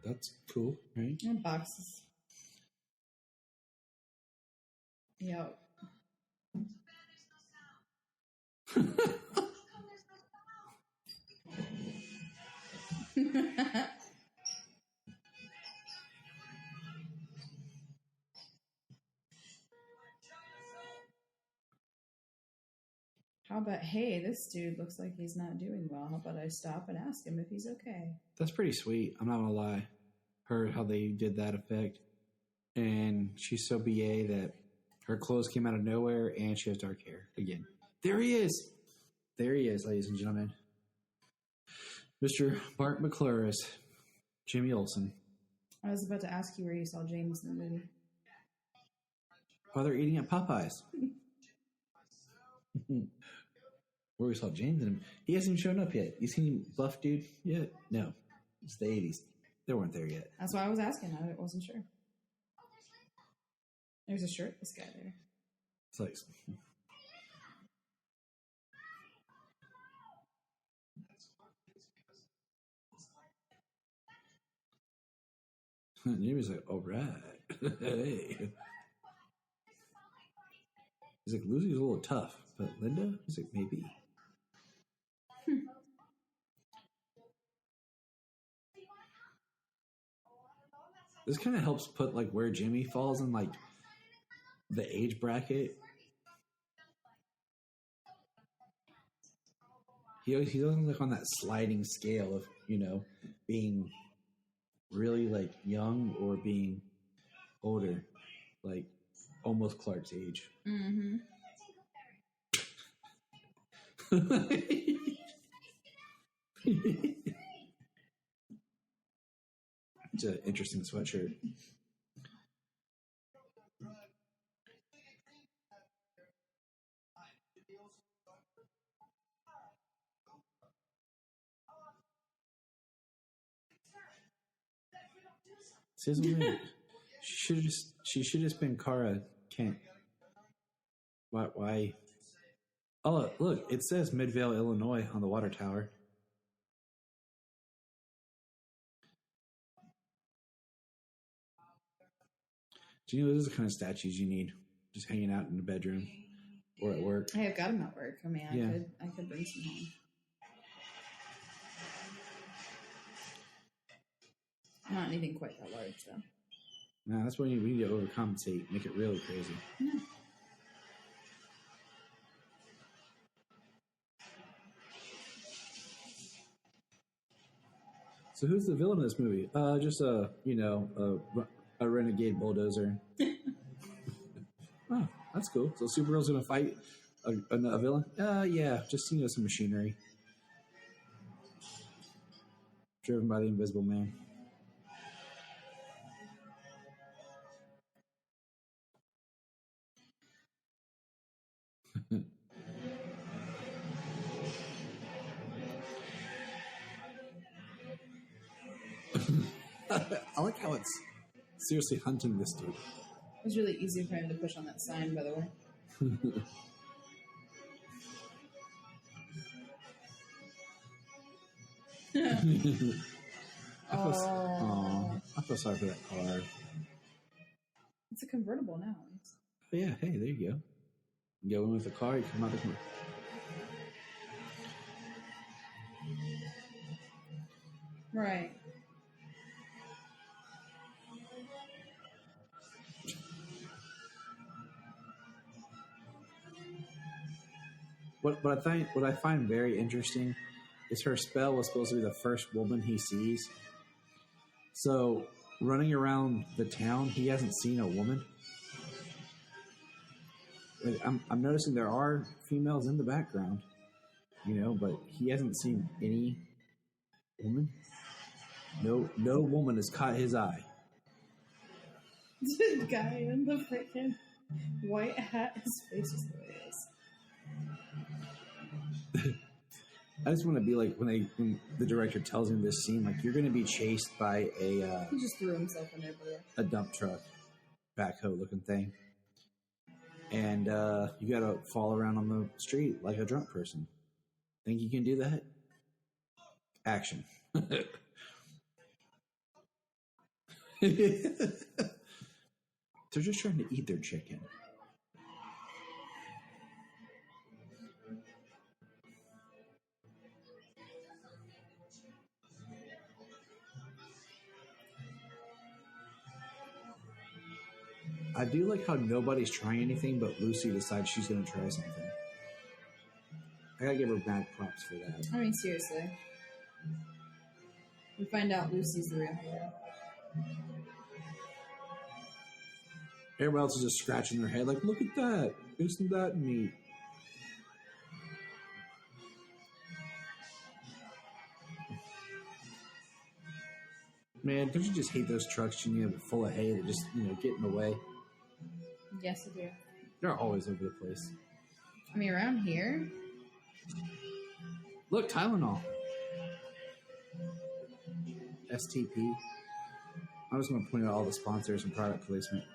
that's cool, right? And boxes. Yep. How about, hey, this dude looks like he's not doing well. How about I stop and ask him if he's okay? That's pretty sweet. I'm not going to lie. Heard how they did that effect. And she's so BA that her clothes came out of nowhere and she has dark hair again. There he is. There he is, ladies and gentlemen. Mr. Bart McClure as Jimmy Olsen. I was about to ask you where you saw James in the movie. While they're eating at Popeyes. Where we saw James in him. He hasn't even shown up yet. You seen him buff dude yet? No. It's the 80s. They weren't there yet. That's why I was asking. I wasn't sure. There's a shirtless guy there. It's like... Jimmy's like, all right. Hey. He's like, Lucy's a little tough, but Linda? He's like, maybe. This kind of helps put like where Jimmy falls in like the age bracket. He doesn't look on that sliding scale of, being really like young or being older, like almost Clark's age. Mm-hmm. It's an interesting sweatshirt. She should have just been Kara Kent. Why? Oh, look, it says Midvale, Illinois on the water tower. Do you know those are the kind of statues you need? Just hanging out in the bedroom or at work. I have got them at work. I mean, Yeah. I could bring some home. Not anything quite that large, though. Nah, that's what we need to overcompensate, make it really crazy. Yeah. So who's the villain of this movie? Just a renegade bulldozer. Oh, that's cool. So Supergirl's gonna fight a villain? Yeah, just some machinery driven by the Invisible Man. I like how it's seriously hunting this dude. It was really easy for him to push on that sign, by the way. I feel sorry for that car. It's a convertible now. Oh, yeah, hey, there you go. You go in with the car, you come out the car. Right. What I find very interesting is her spell was supposed to be the first woman he sees. So running around the town, he hasn't seen a woman. Like, I'm noticing there are females in the background, but he hasn't seen any woman. No woman has caught his eye. The guy in the freaking white hat, his face is hilarious. I just want to be like when the director tells him this scene, like, you're going to be chased by a he just threw himself in everywhere. A dump truck, backhoe looking thing, and you got to fall around on the street like a drunk person. Think you can do that? Action. They're just trying to eat their chicken. I do like how nobody's trying anything, but Lucy decides she's going to try something. I gotta give her mad props for that. I mean, seriously. We find out Lucy's the real hero. Everybody else is just scratching their head like, look at that. Isn't that neat? Man, don't you just hate those trucks, Junia, full of hay that just, get in the way? Yes, I do. They're always over the place. I mean, around here... Look, Tylenol. STP. I'm just going to point out all the sponsors and product placement.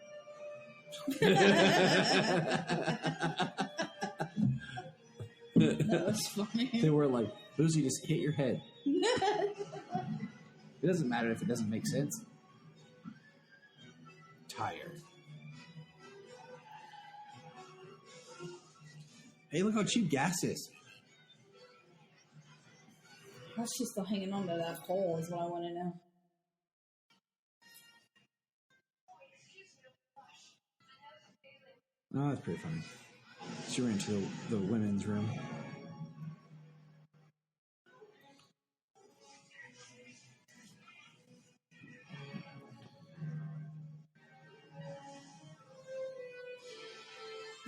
That was funny. They were like, Lucy, just hit your head. It doesn't matter if it doesn't make sense. Tired. Hey, look how cheap gas is. How's she still hanging on to that pole is what I want to know. Oh, that's pretty funny. She ran to the women's room.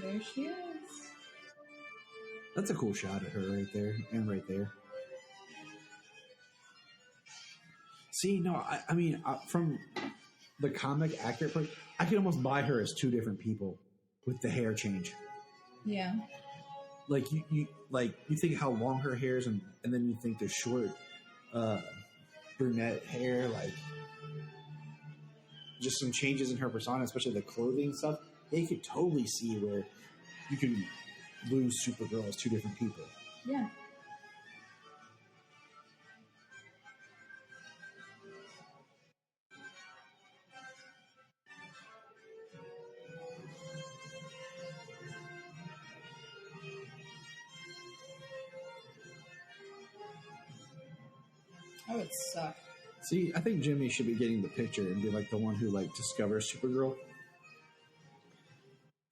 There she is. That's a cool shot of her right there and right there. See, no, I mean, from the comic accurate part, I could almost buy her as two different people with the hair change. Yeah. Like you think how long her hair is, and then you think the short brunette hair, like just some changes in her persona, especially the clothing stuff. They could totally see where you can lose Supergirl as two different people. Yeah. That would suck. See, I think Jimmy should be getting the picture and be like the one who discovers Supergirl.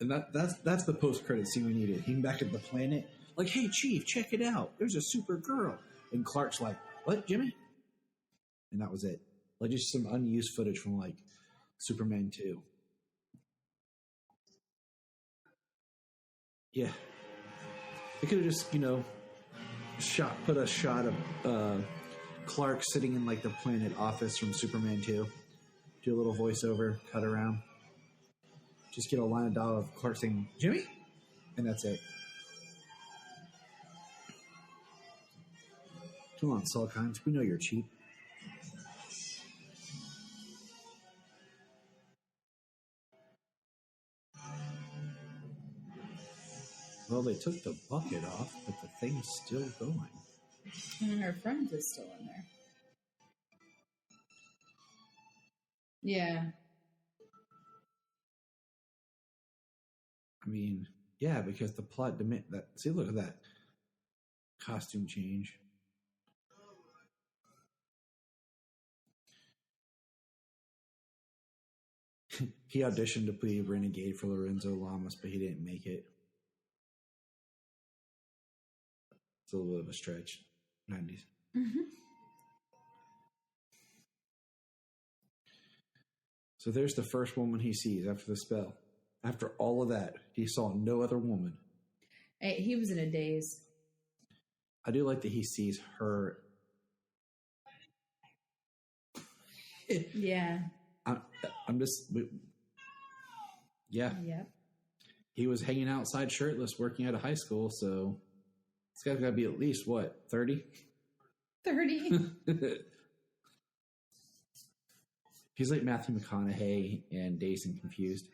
And that's the post-credit scene we needed. Him back at the planet, like, hey, Chief, check it out. There's a Supergirl. And Clark's like, what, Jimmy? And that was it. Like, just some unused footage from, Superman 2. Yeah. They could have just, put a shot of Clark sitting in, the planet office from Superman 2. Do a little voiceover, cut around. Just get a line of dialogue of Clark saying, Jimmy? And that's it. Come on, Sulkines. We know you're cheap. Well, they took the bucket off, but the thing's still going. And her friend is still in there. Yeah. I mean, yeah, because the plot demand that. See, look at that costume change. He auditioned to play Renegade for Lorenzo Lamas, but he didn't make it. It's a little bit of a stretch. 90s. Mm-hmm. So there's the first woman he sees after the spell. After all of that, he saw no other woman. He was in a daze. I do like that he sees her. Yeah. I'm just. Yeah. Yep. He was hanging outside shirtless working at a high school, so this guy's got to be at least, what, 30? 30. He's like Matthew McConaughey and Dazed and Confused.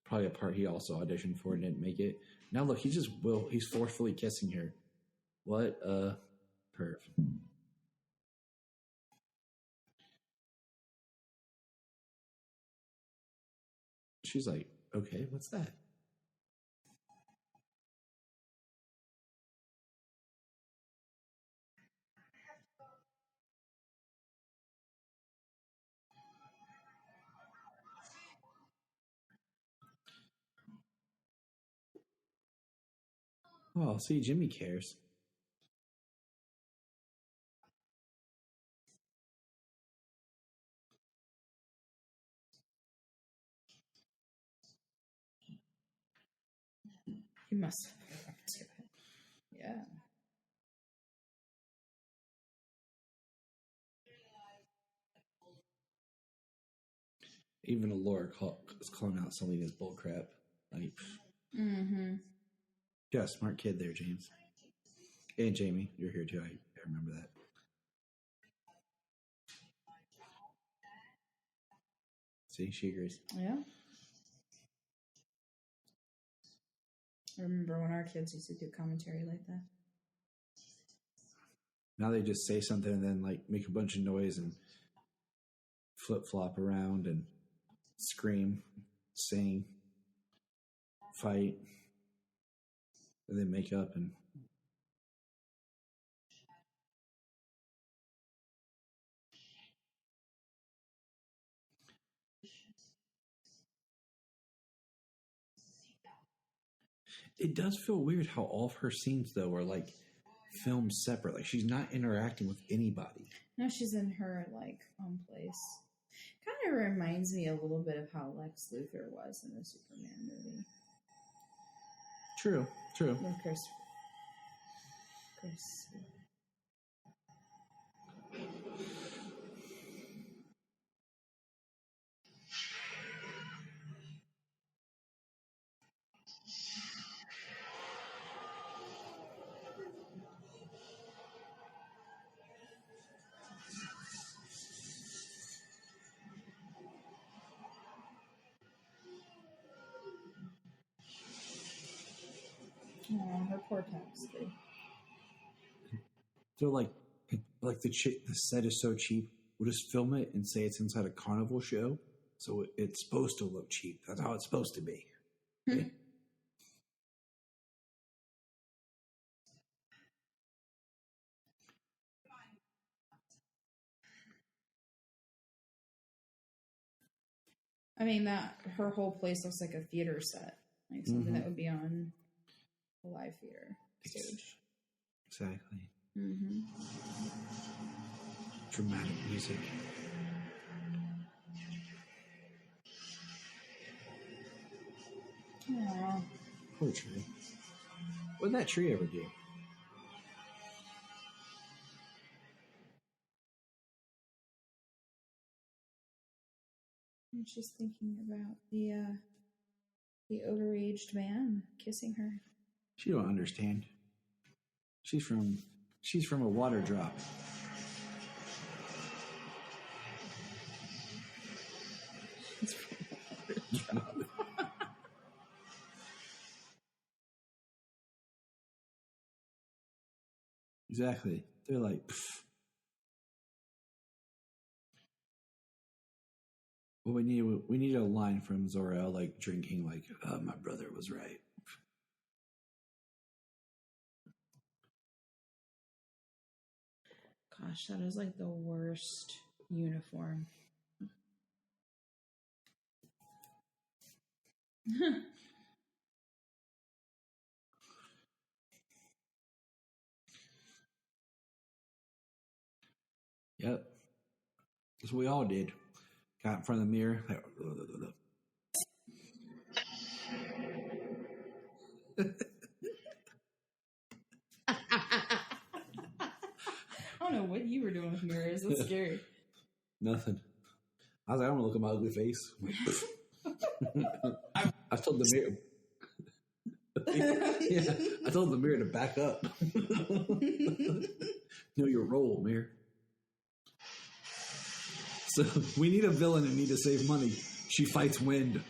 Probably a part he also auditioned for and didn't make it. Now look, he's forcefully kissing her. What a perv. She's like, okay, what's that? Oh, see, Jimmy cares. He must have to it. Yeah. Even Allura is calling out something as bullcrap. Like, yeah, smart kid there, James. And Jamie, you're here too. I remember that. See, she agrees. Yeah. I remember when our kids used to do commentary like that. Now they just say something and then like make a bunch of noise and flip flop around and scream, sing, fight, and then make up and. It does feel weird how all of her scenes, though, are like filmed separate. Like she's not interacting with anybody. No, she's in her like own place. Kind of reminds me a little bit of how Lex Luthor was in the Superman movie. True. With Chris. Oh, her poor tapestry. So like the set is so cheap. We'll just film it and say it's inside a carnival show, so it's supposed to look cheap. That's how it's supposed to be. Okay? I mean, that her whole place looks like a theater set, like something that would be on a live theater stage. Exactly. Mm-hmm. Dramatic music. Aww. Poor tree. What did that tree ever do? I'm just thinking about the overaged man kissing her. She don't understand. She's from a water drop. She's from a water drop. Exactly. They're like, pfft. Well, we need a line from Zor-El, like drinking, like, my brother was right. Gosh, that is like the worst uniform. Yep. That's what we all did. Got in front of the mirror. I don't know what you were doing with mirrors. That's scary. Nothing. I was like, I don't want to look at my ugly face. I told the mirror. Yeah, I told the mirror to back up. Know your role, mirror. So we need a villain and need to save money. She fights wind.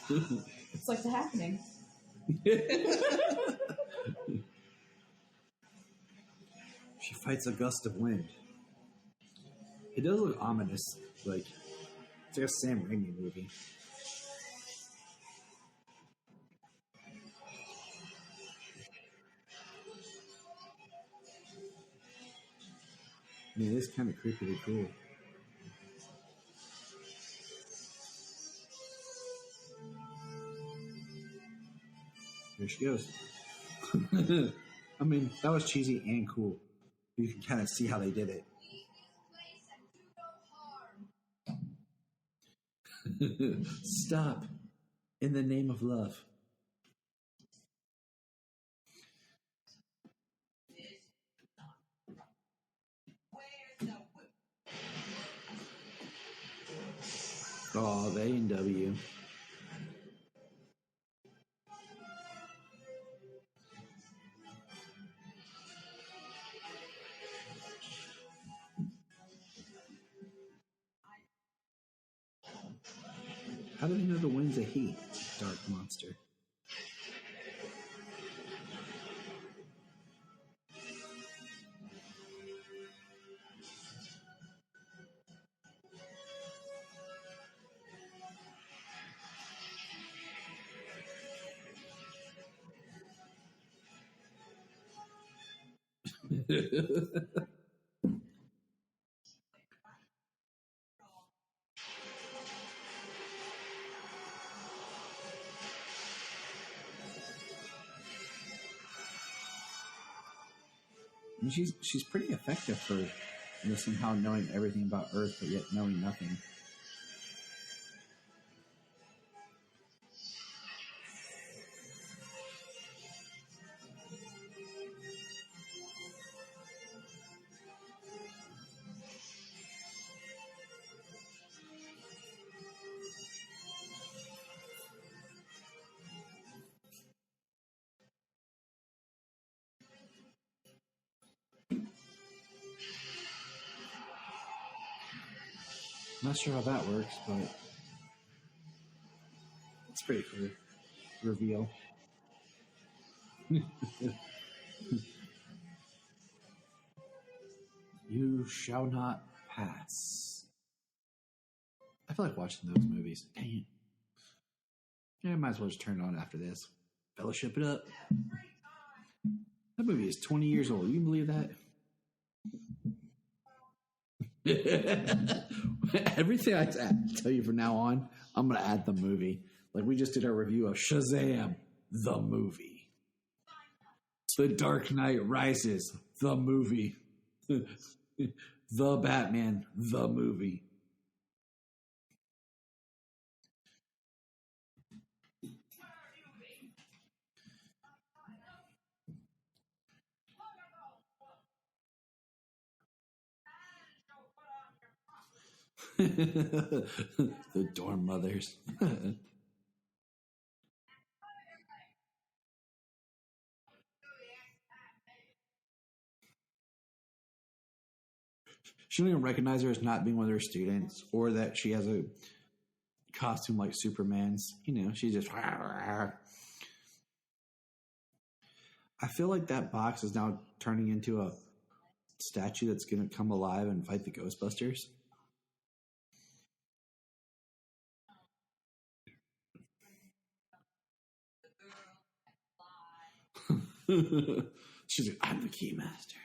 It's like The Happening. She fights a gust of wind. It does look ominous. Like, it's like a Sam Raimi movie. I mean, it is kind of creepily cool. There she goes. I mean, that was cheesy and cool. You can kind of see how they did it. Stop. In the name of love. Oh, the A&W. How do they know the wind's a he, dark monster? I mean, she's pretty effective for somehow knowing everything about Earth, but yet knowing nothing. Not sure how that works, but it's pretty cool. Reveal. You shall not pass. I feel like watching those movies. Dang it. Yeah, I might as well just turn it on after this. Fellowship it up. That movie is 20 years old. You can believe that? Everything I tell you from now on, I'm going to add the movie. Like we just did our review of Shazam, the movie. The Dark Knight Rises, the movie. The Batman, the movie. The dorm mothers. She don't even recognize her as not being one of her students, or that she has a costume like Superman's. You know, she's just. I feel like that box is now turning into a statue that's going to come alive and fight the Ghostbusters. She's like, I'm the key master.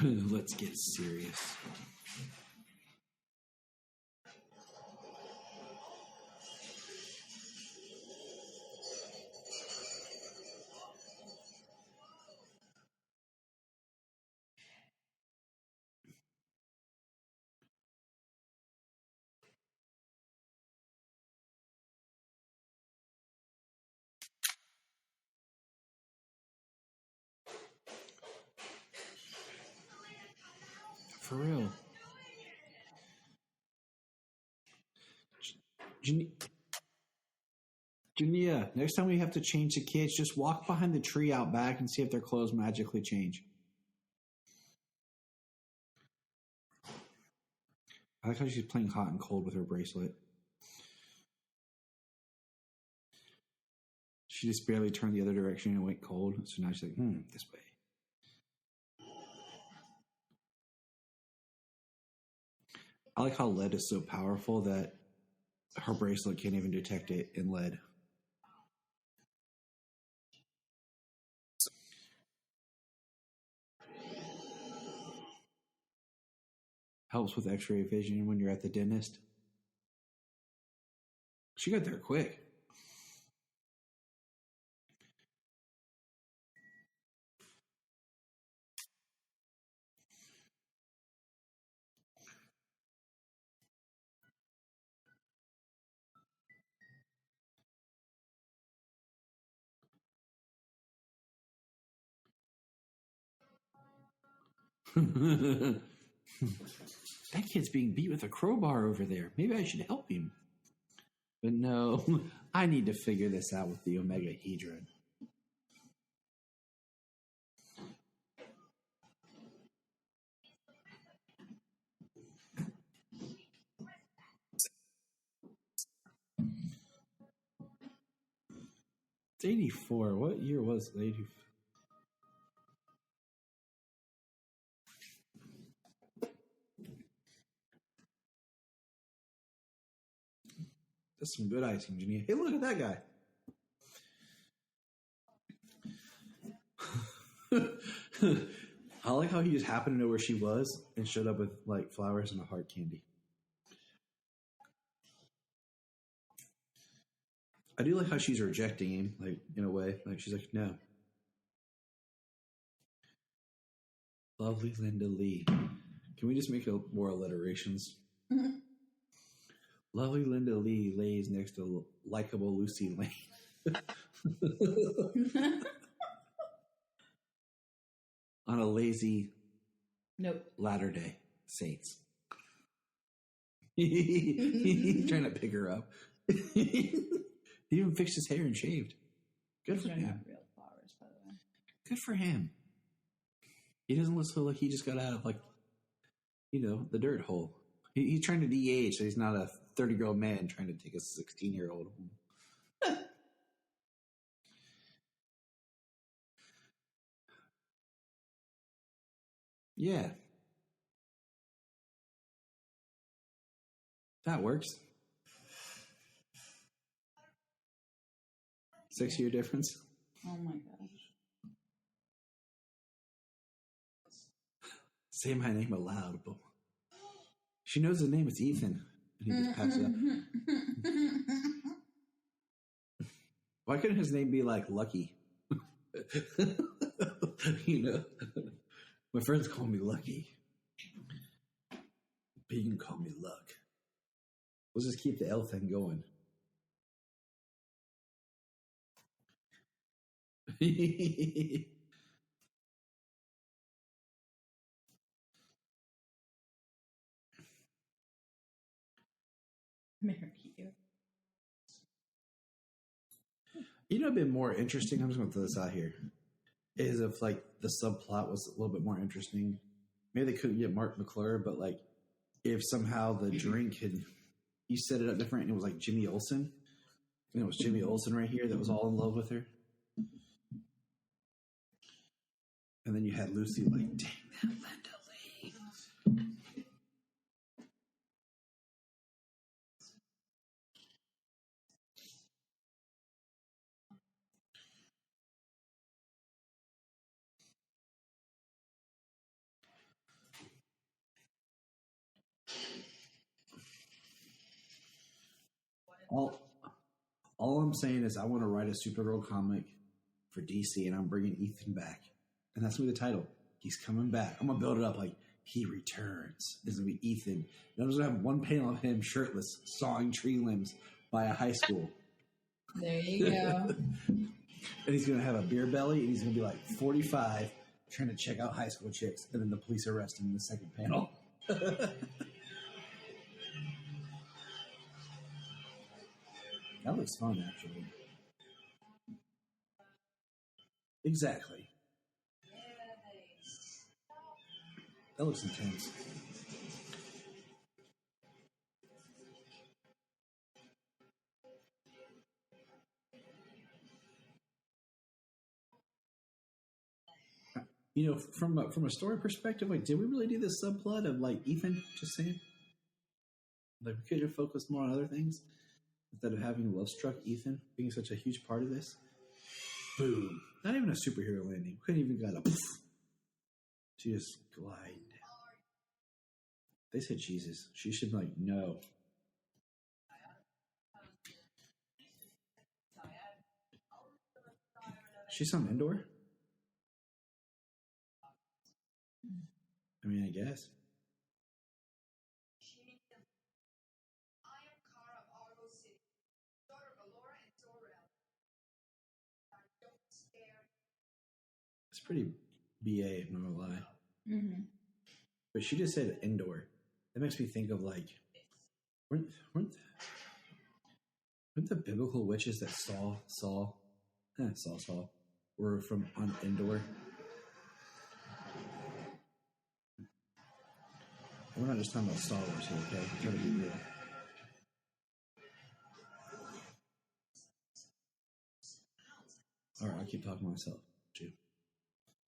Let's get serious. For real. Junia, next time we have to change the kids, just walk behind the tree out back and see if their clothes magically change. I like how she's playing hot and cold with her bracelet. She just barely turned the other direction and went cold. So now she's like, this way. I like how lead is so powerful that her bracelet can't even detect it in lead. Helps with x-ray vision when you're at the dentist. She got there quick. That kid's being beat with a crowbar over there. Maybe I should help him. But no, I need to figure this out with the Omegahedron. It's 84. What year was it? 84? That's some good icing, Junia. Hey, look at that guy. I like how he just happened to know where she was and showed up with like flowers and a heart candy. I do like how she's rejecting him, like in a way. Like she's like, no. Lovely Linda Lee. Can we just make more alliterations? Lovely Linda Lee lays next to likable Lucy Lane. On a lazy Latter-day Saints. He's trying to pick her up. He even fixed his hair and shaved. Good for him. Not real flowers, by the way. Good for him. He doesn't look like he just got out of the dirt hole. He's trying to de-age, so he's not a 30-year-old man trying to take a 16-year-old home. Yeah. That works. 6-year difference. Oh my gosh. Say my name aloud, but she knows his name is Ethan. And he just passes up. Why couldn't his name be like Lucky? My friends call me Lucky. But you can call me Luck. We'll just keep the L thing going. Marry you. You know, it'd been more interesting. I'm just going to throw this out here. Is if like the subplot was a little bit more interesting. Maybe they couldn't get Mark McClure, but like if somehow the drink had you set it up different and it was like Jimmy Olsen, and it was Jimmy Olsen right here that was all in love with her, and then you had Lucy like, dang that Linda Lee. All I'm saying is I want to write a Supergirl comic for DC, and I'm bringing Ethan back, and that's gonna be the title. He's coming back. I'm gonna build it up like he returns. It's gonna be Ethan. And I'm just gonna have one panel of him shirtless, sawing tree limbs by a high school. There you go. And he's gonna have a beer belly, and he's gonna be like 45, trying to check out high school chicks, and then the police arrest him in the second panel. That looks fun, actually. Exactly. That looks intense. You know, from a story perspective, like, did we really do this subplot of like Ethan just saying, like, we could have focused more on other things instead of having love struck Ethan being such a huge part of this? Boom! Not even a superhero landing. Couldn't even got a poof. She just glide. They said Jesus. She should be like, no. She's on Endor? I mean, I guess. It's pretty BA, I'm not gonna lie. Mm-hmm. But she just said Endor. That makes me think of like, weren't the biblical witches that Saul were from on Endor? We're not just talking about Star Wars here, okay? I'm trying to be real. All right, I'll keep talking to myself, too.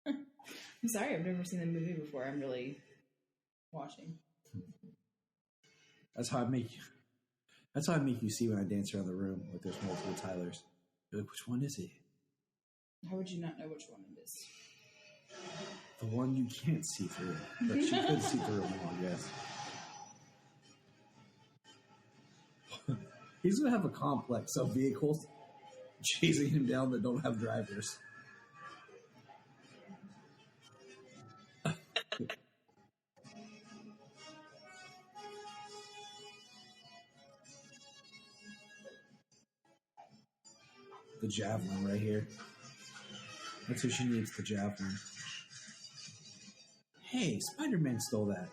I'm sorry, I've never seen the movie before. I'm really watching. That's how I make you see when I dance around the room. Like there's multiple Tylers. You're like, which one is it? How would you not know which one it is? The one you can't see through. But she could see through it more, I guess. He's going to have a complex of vehicles chasing him down that don't have drivers. The javelin right here. That's what she needs, the javelin. Hey, Spider-Man stole that.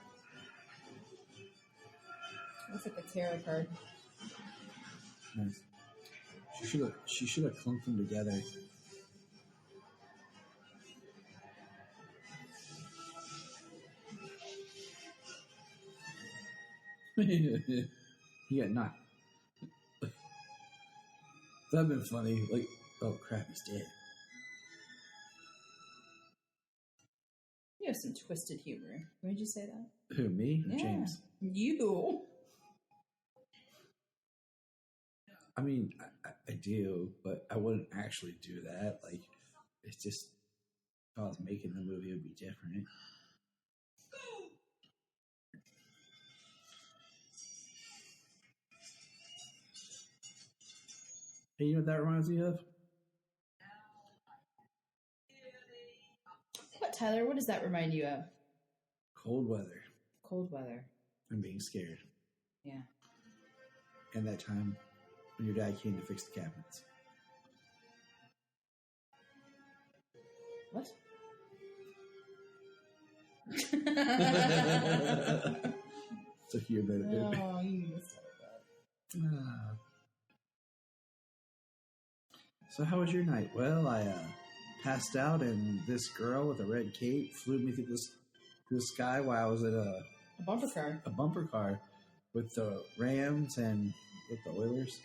Looks like a tarot card. Nice. She should have clunked them together. He got knocked. That'd been funny. Like, oh crap, he's dead. You have some twisted humor. Why did you say that? Who, me or Yeah. James? You. I mean, I do, but I wouldn't actually do that. Like, it's just, if I was making the movie, it would be different. Hey, you know what that reminds me of? What, Tyler? What does that remind you of? Cold weather Cold weather. and being scared. Yeah. And that time when your dad came to fix the cabinets. What? Took you a minute. Oh, you missed that. So how was your night? Well, I passed out, and this girl with a red cape flew me through the sky while I was at A bumper car. a bumper car with the Rams and with the Oilers.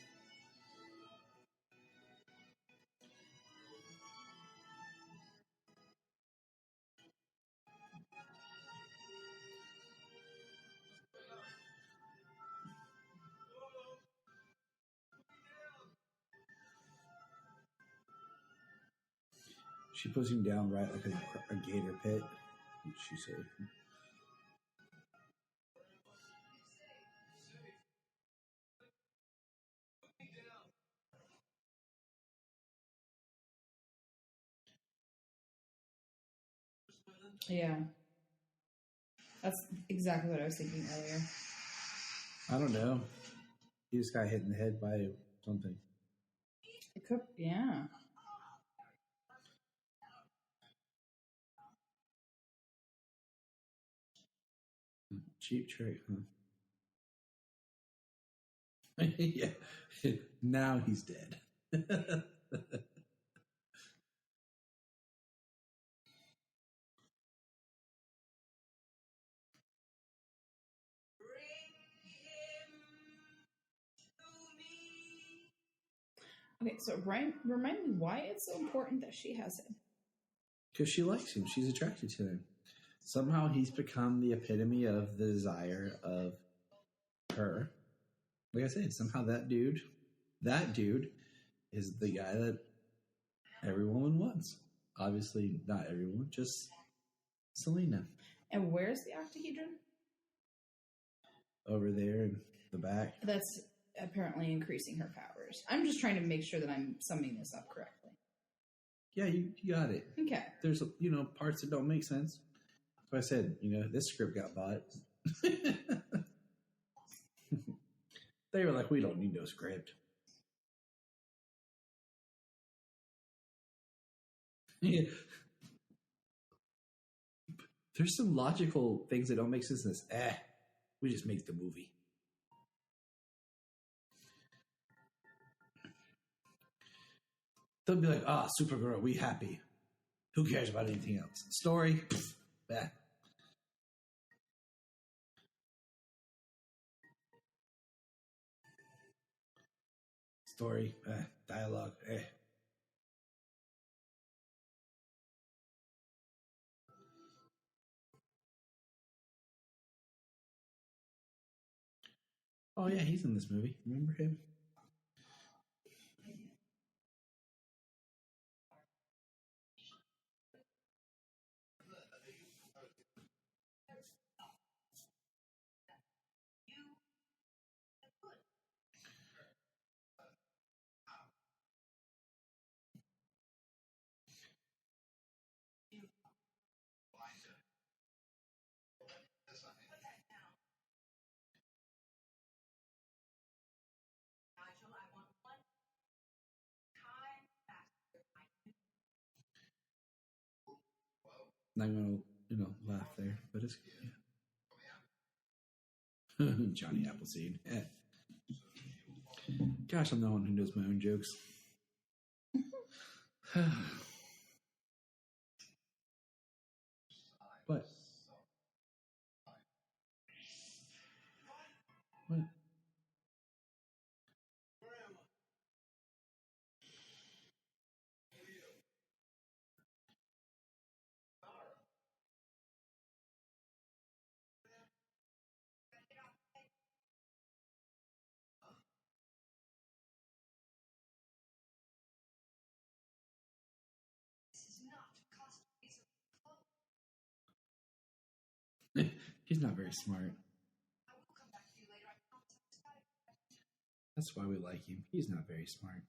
She puts him down right like a gator pit. What'd she say? Yeah. That's exactly what I was thinking earlier. I don't know. He just got hit in the head by something. It could, yeah. Cheap trick, huh? Yeah. Now he's dead. Okay, so remind me why it's so important that she has him. Because she likes him. She's attracted to him. Somehow he's become the epitome of the desire of her. Like I said, somehow that dude is the guy that every woman wants. Obviously, not everyone, just Selena. And where's the octahedron? Over there in the back. That's apparently increasing her powers. I'm just trying to make sure that I'm summing this up correctly. Yeah, you got it. Okay. There's, parts that don't make sense. So I said, this script got bought. They were like, we don't need no script. Yeah. There's some logical things that don't make sense in this. We just make the movie. They'll be like, Supergirl, we happy. Who cares about anything else? Story, bah. Story, dialogue, Oh, yeah, he's in this movie. Remember him? Not gonna, laugh there, but it's Johnny Appleseed. Gosh, I'm the one who knows my own jokes. What? What? He's not very smart. That's why we like him. He's not very smart.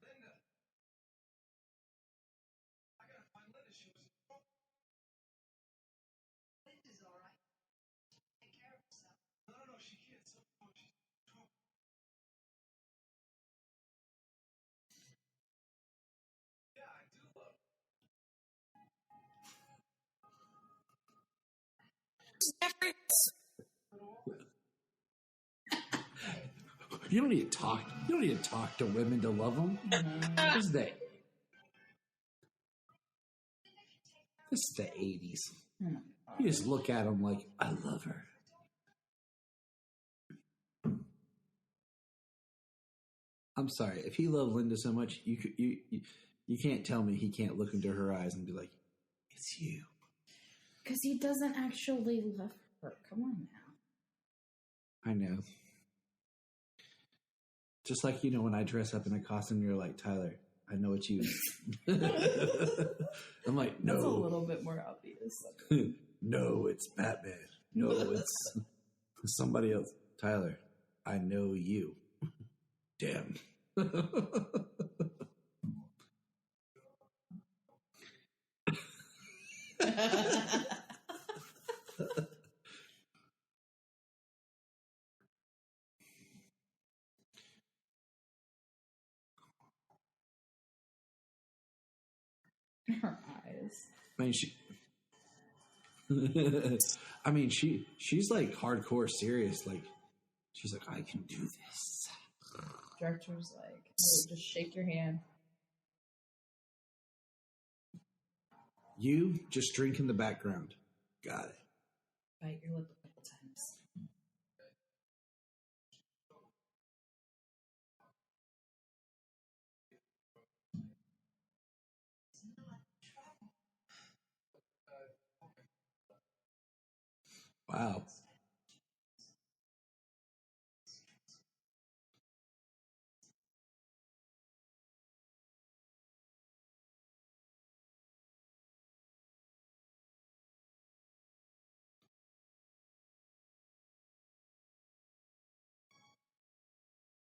You don't need to talk. You don't need to talk to women to love them. This is the 80s. You just look at them like, I love her. I'm sorry. If he loved Linda so much, you can't tell me he can't look into her eyes and be like, it's you. Because he doesn't actually love her. Come on now. I know. Just like, when I dress up in a costume, you're like, Tyler, I know it's you. I'm like, no. That's a little bit more obvious. No, it's Batman. No, it's somebody else. Tyler, I know you. Damn. Her eyes. I mean, she's like hardcore serious. Like, she's like, I can do this. Director's like, oh, just shake your hand. You just drink in the background. Got it. Bite your lip a couple times. Wow.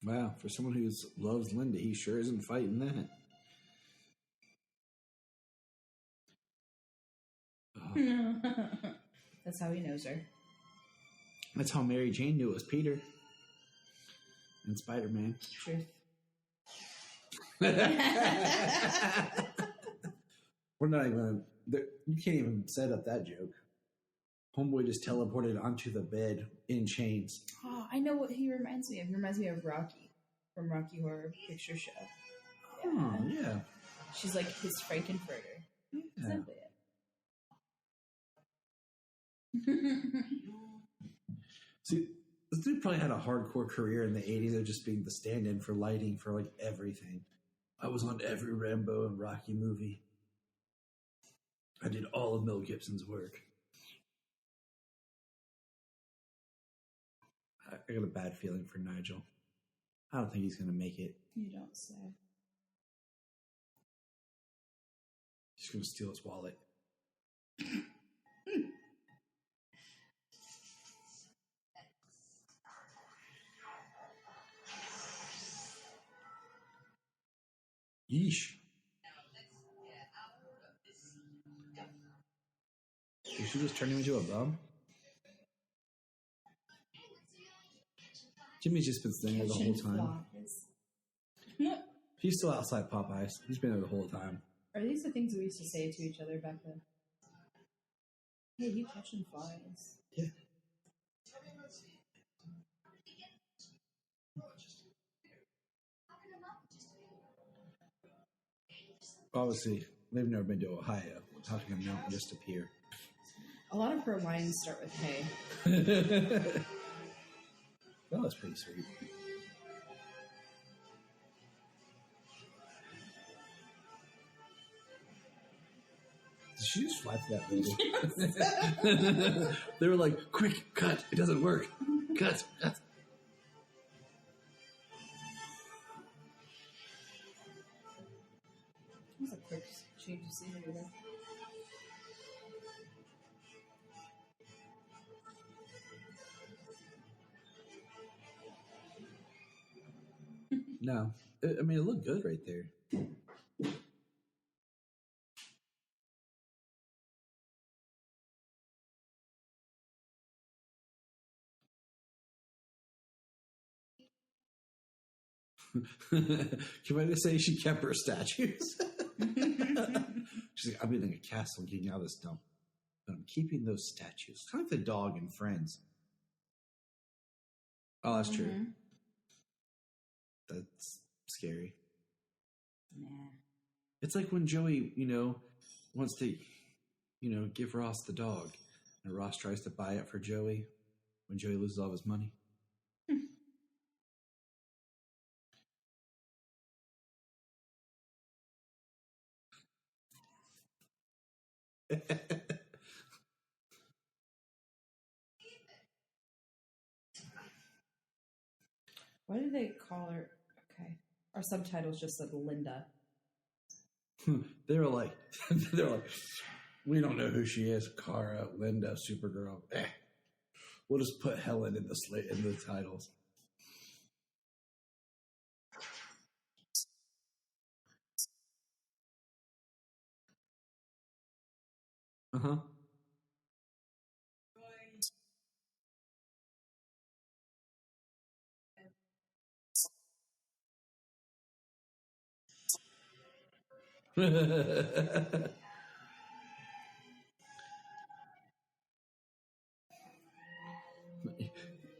Wow, for someone who loves Linda, he sure isn't fighting that. Oh. That's how he knows her. That's how Mary Jane knew it was Peter and Spider-Man. Truth. We're not even. You can't even set up that joke. Homeboy just teleported onto the bed in chains. Oh, I know what he reminds me of. He reminds me of Rocky from Rocky Horror Picture Show. Oh, yeah. She's like his Frankenfurter. Yeah. Exactly it. See, this dude probably had a hardcore career in the 80s of just being the stand-in for lighting for like everything. I was on every Rambo and Rocky movie. I did all of Mel Gibson's work. I got a bad feeling for Nigel. I don't think he's going to make it. You don't say. He's going to steal his wallet. Yeesh. Did she just turn him into a bum? Jimmy's just been staying there the whole time. He's still outside Popeyes. He's been there the whole time. Are these the things we used to say to each other back then? Hey, you catching flies? Yeah. Obviously, they've never been to Ohio. How can a mountain just appear? A lot of her lines start with hey. Well, that's pretty sweet. Did she just fly to that building? They were like, quick, cut. It doesn't work. Cut. Cut. That was a quick change of scenery there. No. I mean, it looked good right there. Can I just say she kept her statues? She's like, I'm building a castle getting out of this dump. But I'm keeping those statues. Kind of like the dog in Friends. Oh, that's true. That's scary. Nah. It's like when Joey, wants to, give Ross the dog. And Ross tries to buy it for Joey when Joey loses all of his money. Why did they call her? Okay. Our subtitles just said Linda. They were like, we don't know who she is. Kara, Linda, Supergirl. We'll just put Helen in the titles. Uh-huh.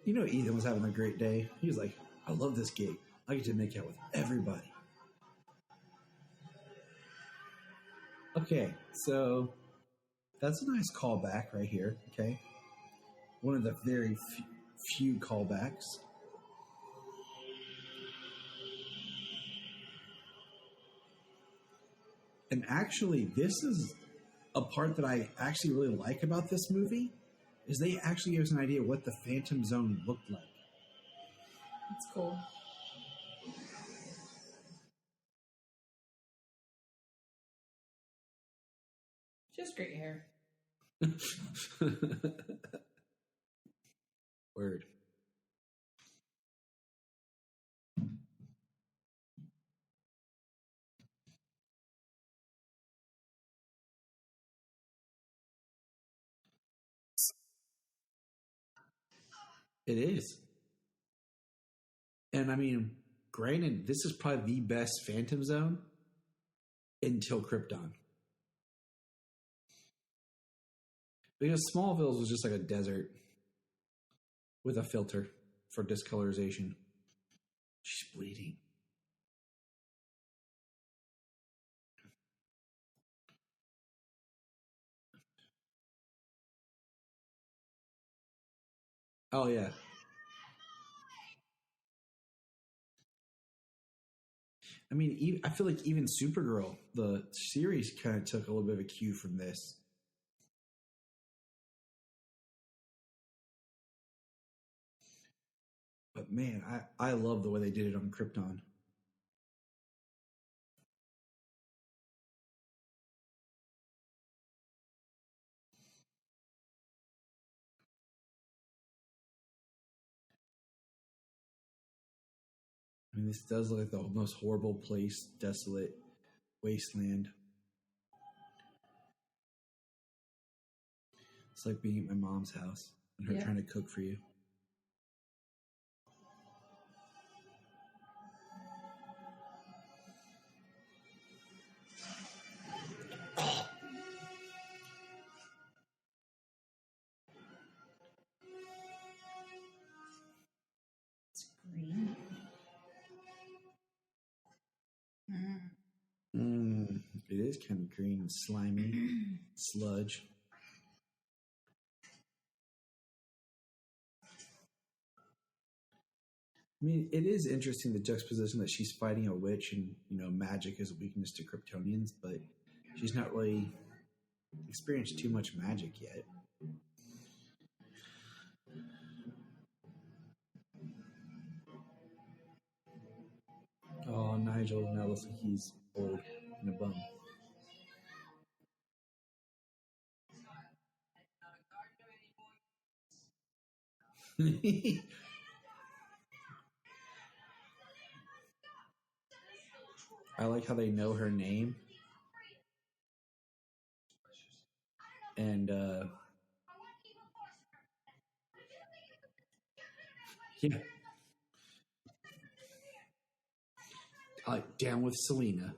You know, Ethan was having a great day. He was like, I love this gig. I get to make out with everybody. Okay, so that's a nice callback right here, okay? One of the very few callbacks. And actually, this is a part that I actually really like about this movie, is they actually give us an idea of what the Phantom Zone looked like. That's cool. Just great hair. Word. It is. And I mean, granted, this is probably the best Phantom Zone until Krypton. Because Smallville was just like a desert with a filter for discolorization. She's bleeding. Oh, yeah. I mean, I feel like even Supergirl, the series, kind of took a little bit of a cue from this. But man, I love the way they did it on Krypton. I mean, this does look like the most horrible place, desolate wasteland. It's like being at my mom's house and her trying to cook for you. It's green. It is kind of green and slimy. Sludge. I mean, it is interesting, the juxtaposition that she's fighting a witch and, you know, magic is a weakness to Kryptonians, but she's not really experienced too much magic yet. Oh, Nigel now looks like he's old and a bum. I like how they know her name. And, yeah. Down with Selena.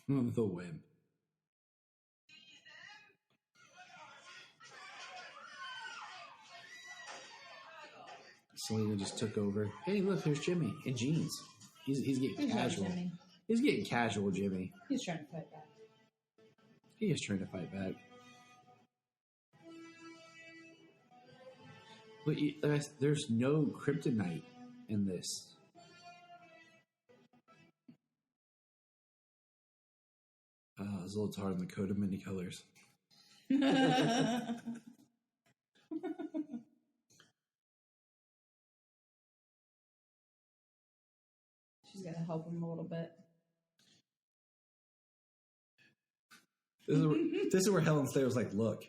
The whim. Selena just took over. Hey, look, there's Jimmy in jeans. He's getting casual. He's getting casual, Jimmy. He's trying to fight back. He is trying to fight back. But there's no kryptonite in this. It's a little hard on the coat of many colors. She's got to help him a little bit. This is where Helen Slater was like, look,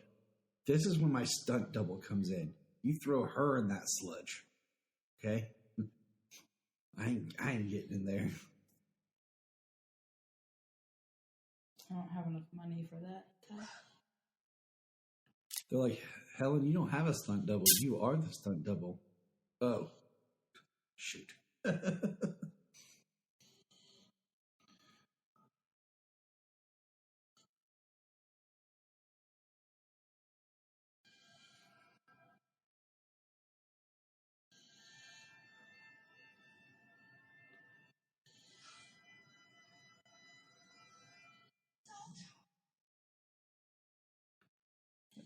this is when my stunt double comes in. You throw her in that sludge. Okay? I ain't getting in there. I don't have enough money for that. They're like, Helen, you don't have a stunt double. You are the stunt double. Oh, shoot. It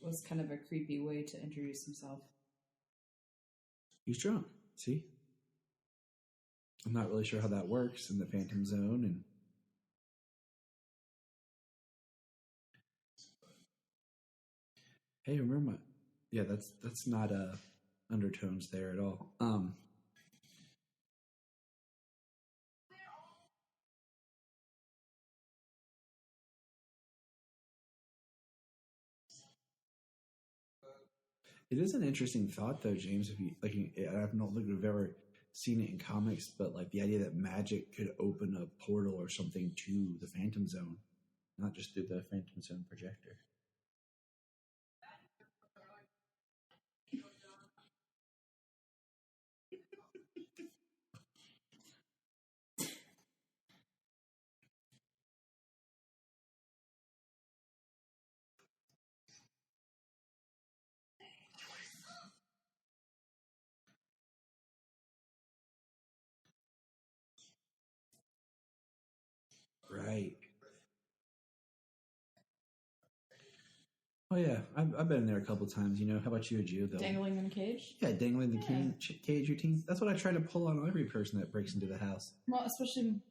was kind of a creepy way to introduce himself. He's drunk. See? I'm not really sure how that works in the Phantom Zone. And hey, remember my... Yeah, that's not undertones there at all. It is an interesting thought, though, James. If you like, I don't think we've ever seen it in comics, but like the idea that magic could open a portal or something to the Phantom Zone, not just through the Phantom Zone projector. Right. Oh yeah, I've been in there a couple times. You know, how about you, Gio? Though? Dangling in a cage? Yeah, dangling the cage routine. That's what I try to pull on every person that breaks into the house. Well, especially...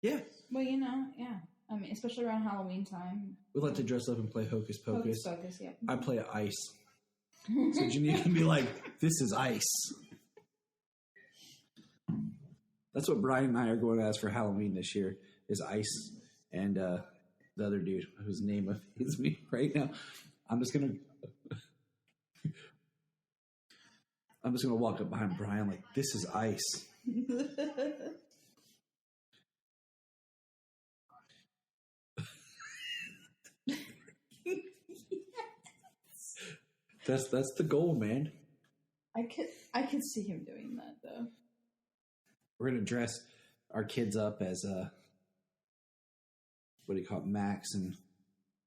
Yeah. Well, you know, yeah. I mean, especially around Halloween time. We like to dress up and play Hocus Pocus. Hocus Pocus, yeah. I play ice. So Junia can be like, this is ice. That's what Brian and I are going as for Halloween this year, is ice. And the other dude, whose name is me right now, I'm just gonna walk up behind Brian like, this is ice. That's the goal, man. I could see him doing that though. We're gonna dress our kids up as what do you call it, Max and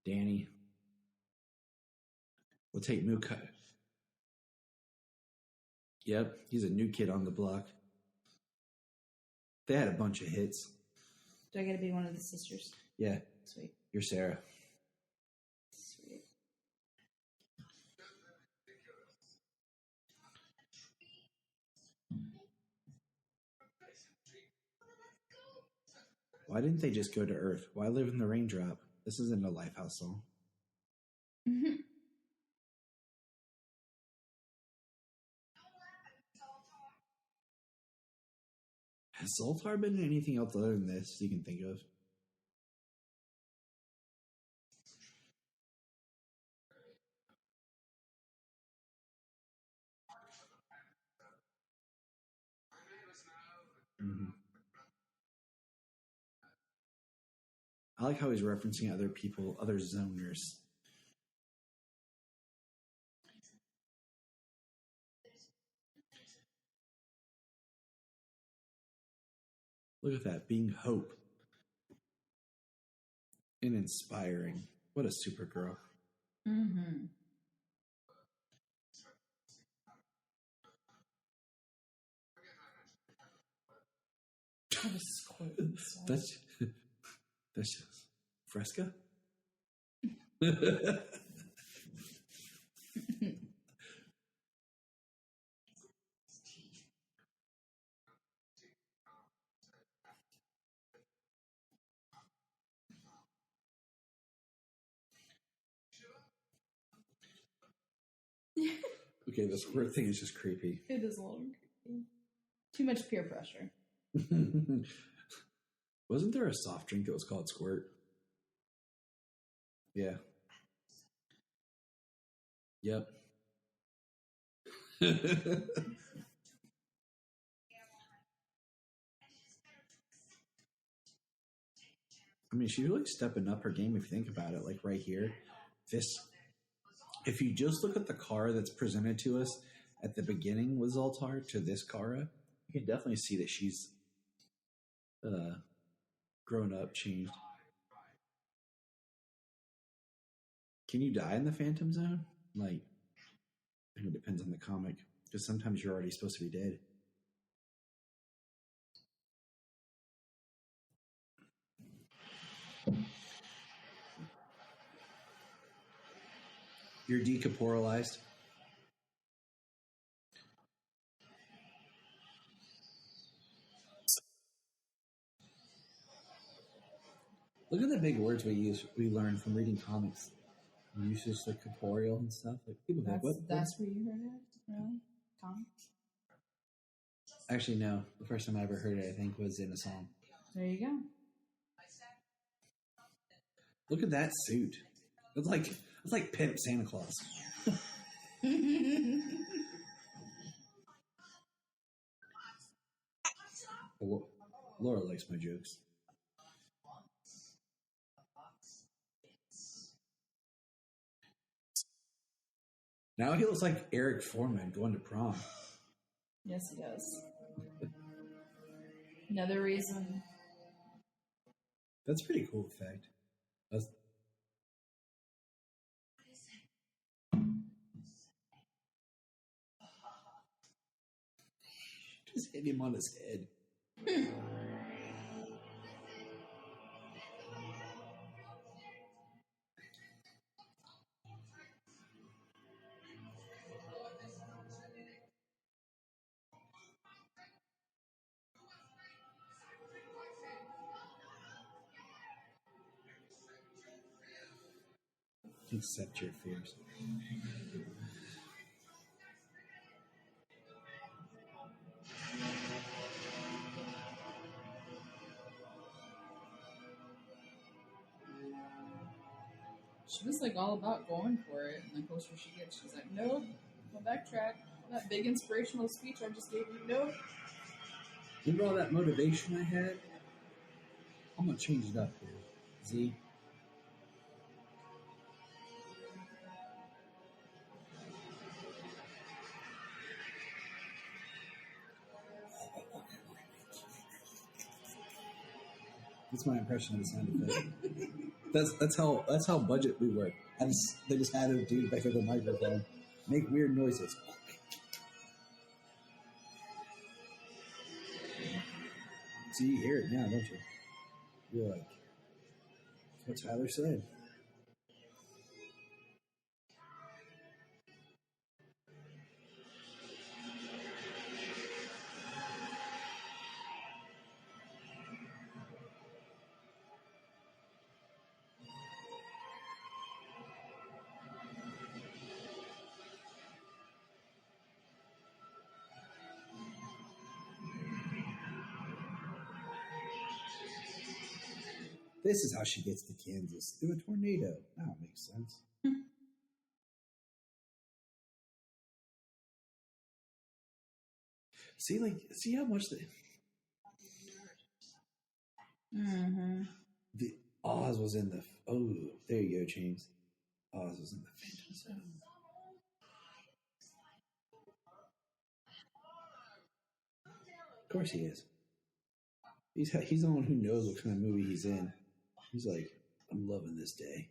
Danny. We'll take Muka. Yep, he's a new kid on the block. They had a bunch of hits. Do I get to be one of the sisters? Yeah. Sweet. You're Sarah. Sweet. Why didn't they just go to Earth? Why live in the raindrop? This isn't a Lifehouse song. Mm-hmm. Has Zoltar been in anything else other than this you can think of? Mm-hmm. I like how he's referencing other people, other zoners. Look at that, being hope and inspiring. What a Supergirl. Mm-hmm. That's just Fresca. Okay, the squirt thing is just creepy. It is a little creepy. Too much peer pressure. Wasn't there a soft drink that was called Squirt? Yeah. Yep. I mean, she's really stepping up her game if you think about it. Like right here, this. If you just look at the car that's presented to us at the beginning was Zoltar to this Kara, you can definitely see that she's grown up, changed. Can you die in the Phantom Zone? Like, I think it depends on the comic, because sometimes you're already supposed to be dead. You're decorporalized. Look at the big words we learn from reading comics. Uses like corporeal and stuff. Like people That's, go, what? That's where you heard it, really? Comics? Actually, no. The first time I ever heard it, I think, was in a song. There you go. Look at that suit. It's like Pimp Santa Claus. Laura likes my jokes. Now he looks like Eric Foreman going to prom. Yes, he does. Another reason. That's a pretty cool effect. Just hit him on his head. Accept your fears. She was like all about going for it, and the closer she gets, she's like, nope, go backtrack. That big inspirational speech I just gave you, nope. Remember all that motivation I had? I'm gonna change it up here. Z. That's my impression of the sound effect. That's how budget we were. They just had a dude back at the microphone make weird noises. So you hear it now, don't you? You're like, that's what Tyler said. This is how she gets to Kansas, through a tornado. Now it makes sense. See how much the Oz was in the. Oh, there you go, James. Oz was in the Phantom Zone. Of course he is. He's the one who knows what kind of movie he's in. He's like, I'm loving this day.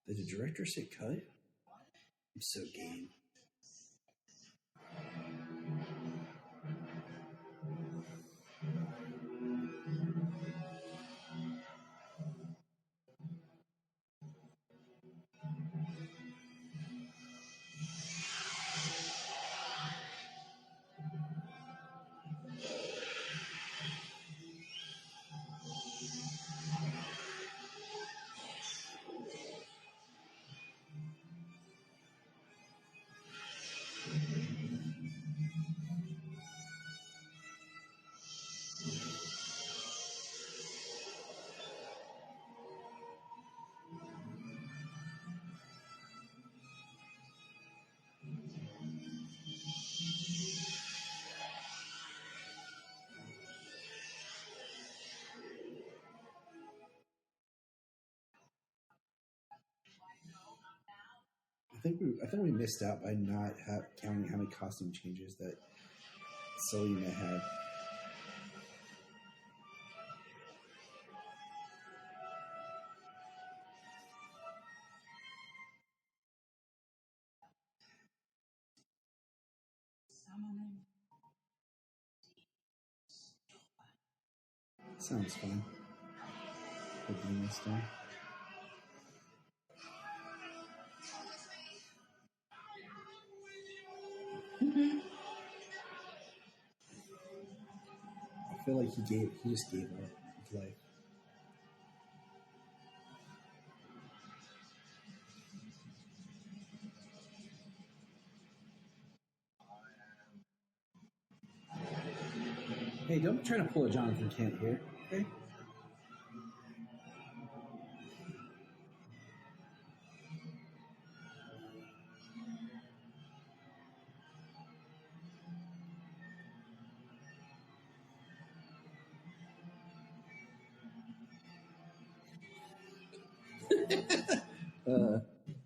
Did the director say cut? I'm so game. I think we missed out by not counting how many costume changes that Selena had. Sounds fun. Doing this thing. I feel like he just gave up his life. Hey, don't try to pull a Jonathan Kent here, okay?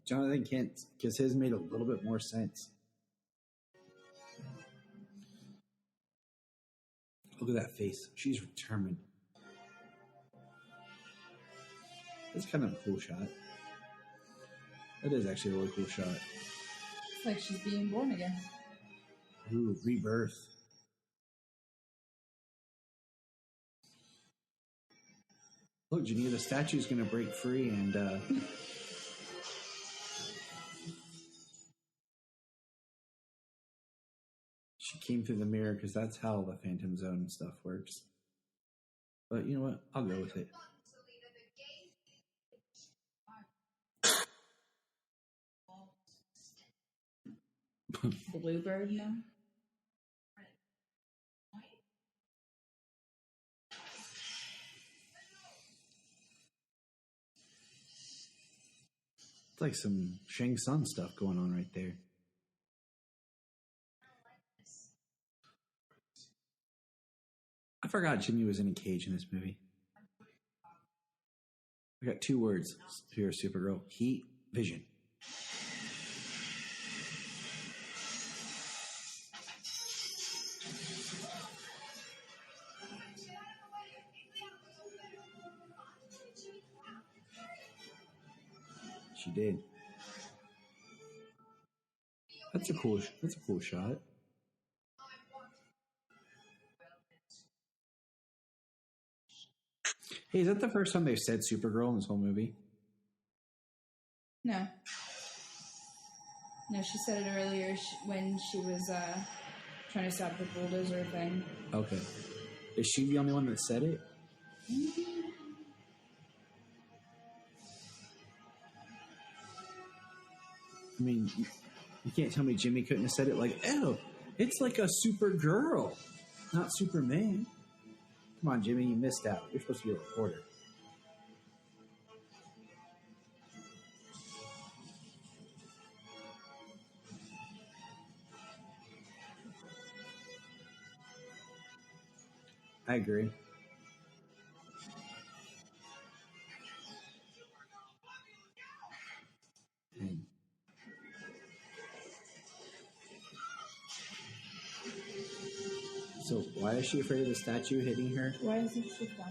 Jonathan Kent, because his made a little bit more sense. Look at that face. She's determined. That's kind of a cool shot. That is actually a really cool shot. It's like she's being born again. Ooh, rebirth. Look, Junia, the statue's going to break free and... She came through the mirror because that's how the Phantom Zone stuff works. But you know what? I'll go with it. Bluebird now? It's like some Shang Tsung stuff going on right there. I forgot Jimmy was in a cage in this movie. I got 2 words here, Supergirl. Heat, vision. She did. That's a cool shot. Hey, is that the first time they've said Supergirl in this whole movie? No. No, she said it earlier when she was trying to stop the bulldozer thing. Okay. Is she the only one that said it? I mean, you can't tell me Jimmy couldn't have said it like, oh, it's like a Supergirl, not Superman. Come on, Jimmy, you missed out. You're supposed to be a reporter. I agree. So why is she afraid of the statue hitting her? Why is it so fun?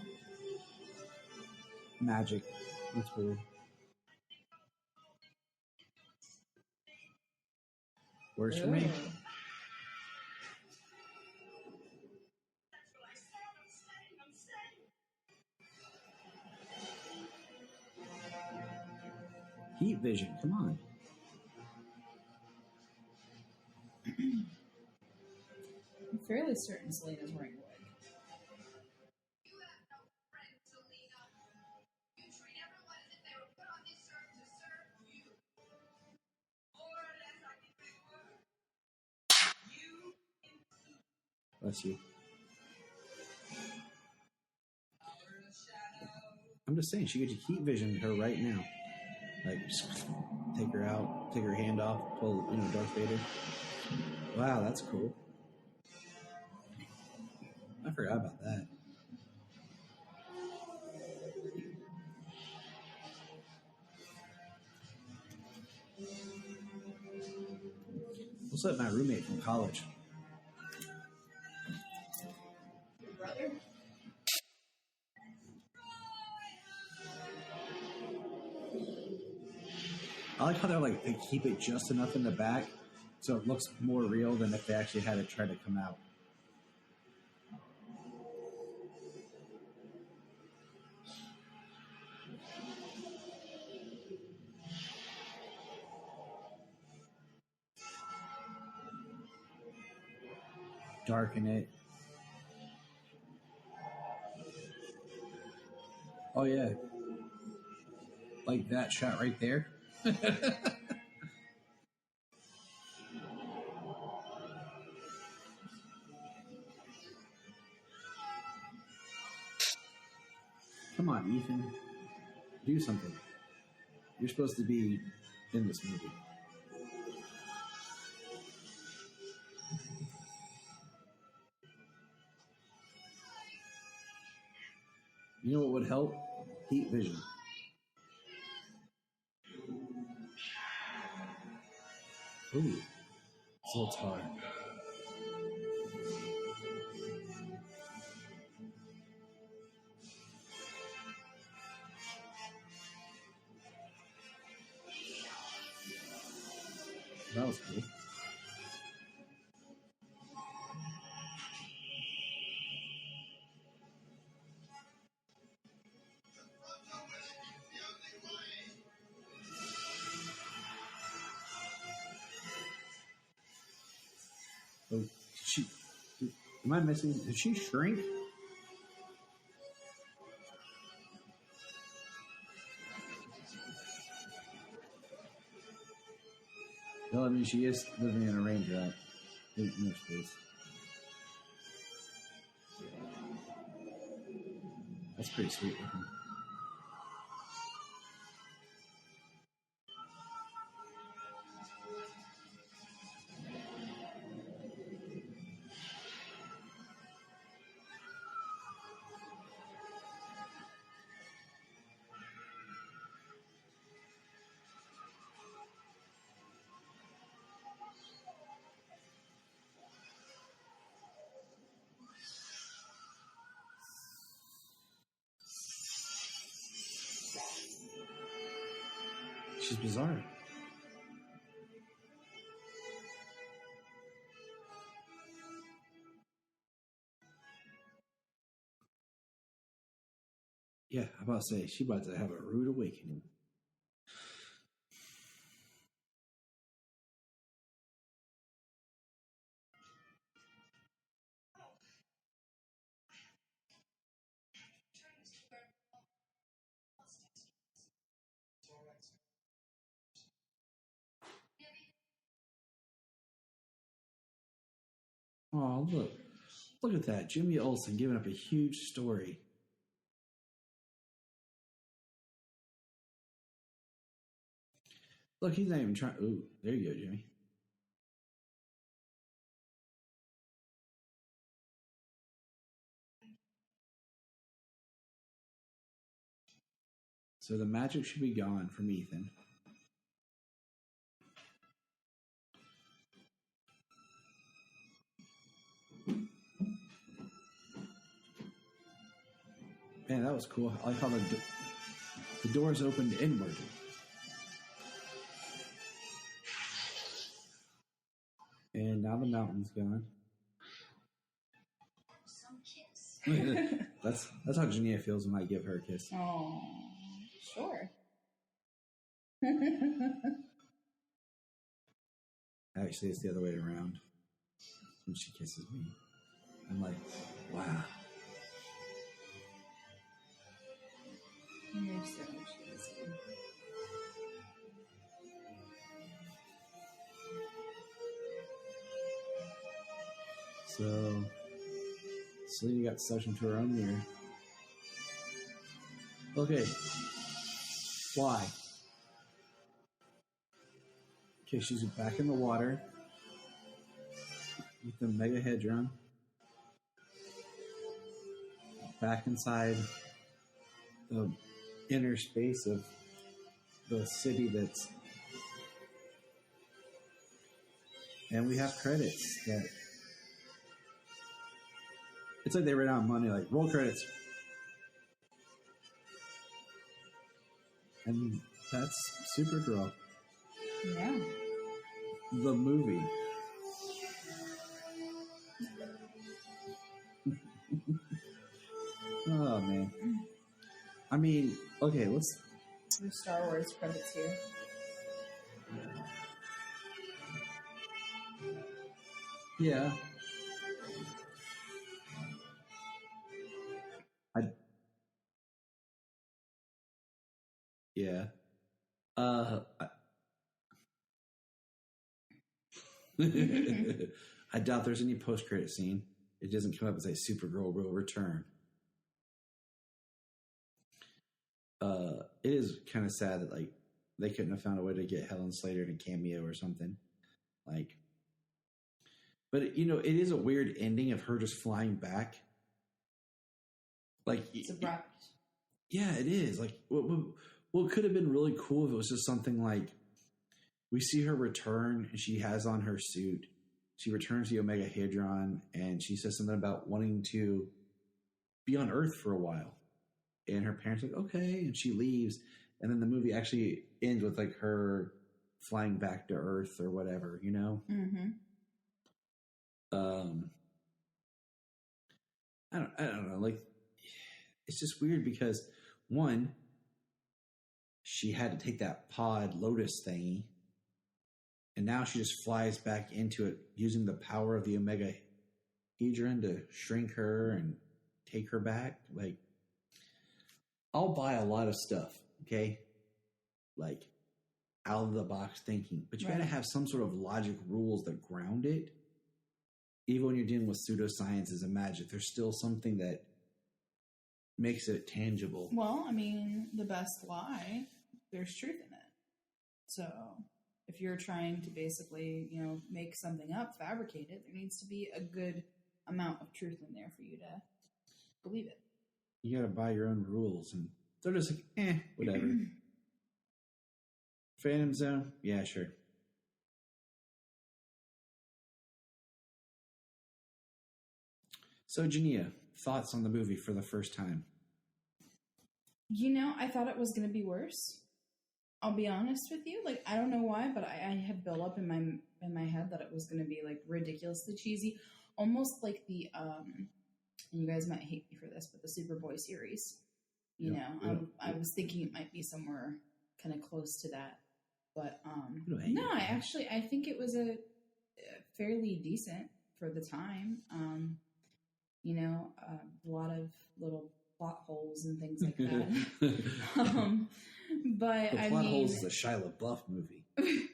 Magic. That's weird. Works for me. Heat vision, come on. I'm fairly certain Selena's wearing a wig. Bless you. I'm just saying, she could heat vision her right now. Like, just take her out, take her hand off, pull, Darth Vader. Wow, that's cool. I forgot about that. Almost like my roommate from college. Your brother? I like how they're like, they keep it just enough in the back so it looks more real than if they actually had it try to come out. Darken it. Oh yeah. Like that shot right there. Come on, Ethan. Do something. You're supposed to be in this movie. You know what would help? Heat vision. Ooh, Zoltar. That was cool. Oh, am I missing? Did she shrink? Well, I mean, she is living in a raindrop. In her space. That's pretty sweet looking. She's bizarre. Yeah, I'm about to say, she about to have a rude awakening. Oh, look. Look at that. Jimmy Olsen giving up a huge story. Look, he's not even trying. Ooh, there you go, Jimmy. So the magic should be gone from Ethan. Man, that was cool. I like how the doors opened inward. And now the mountain's gone. That's how Junia feels when I give her a kiss. Oh, sure. Actually, it's the other way around. When she kisses me, I'm like, wow. You're so cheesy. So, Selena got sucked into her own mirror. Okay. Why? Okay, she's back in the water with the mega hedron. Back inside the inner space of the city that's And we have credits. Yeah. It's like they ran out of money, like, roll credits. And that's Supergirl. Yeah. The movie. Oh, man. I mean, okay, let's... There's Star Wars credits here. Yeah. Yeah. I doubt there's any post-credit scene. It doesn't come up and say Supergirl will return. It is kind of sad that like they couldn't have found a way to get Helen Slater in a cameo or something. Like, but you know, it is a weird ending of her just flying back. Like, it's abrupt. Yeah, it is. Like, what could have been really cool if it was just something like we see her return and she has on her suit. She returns the Omega Hedron and she says something about wanting to be on Earth for a while. And her parents are like, okay, and she leaves. And then the movie actually ends with like her flying back to Earth or whatever, you know? Mm-hmm. I don't know. Like, it's just weird because one, she had to take that pod Lotus thingy, and now she just flies back into it using the power of the Omega Hedron to shrink her and take her back. Like, I'll buy a lot of stuff, okay? Like, out of the box thinking. But you got to have some sort of logic rules that ground it. Even when you're dealing with pseudosciences and magic, there's still something that makes it tangible. Well, I mean, the best lie, there's truth in it. So if you're trying to basically, you know, make something up, fabricate it, there needs to be a good amount of truth in there for you to believe it. You got to buy your own rules, and they're just like, whatever. Phantom Zone? Yeah, sure. So, Junia, thoughts on the movie for the first time? You know, I thought it was going to be worse. I'll be honest with you. Like, I don't know why, but I had built up in my head that it was going to be like ridiculously cheesy, almost like the and you guys might hate me for this, but the Superboy series. You know, I was thinking it might be somewhere kind of close to that, but no, I think it was a fairly decent for the time. You know, a lot of little plot holes and things like that. But the plot holes is a Shia LaBeouf movie. But it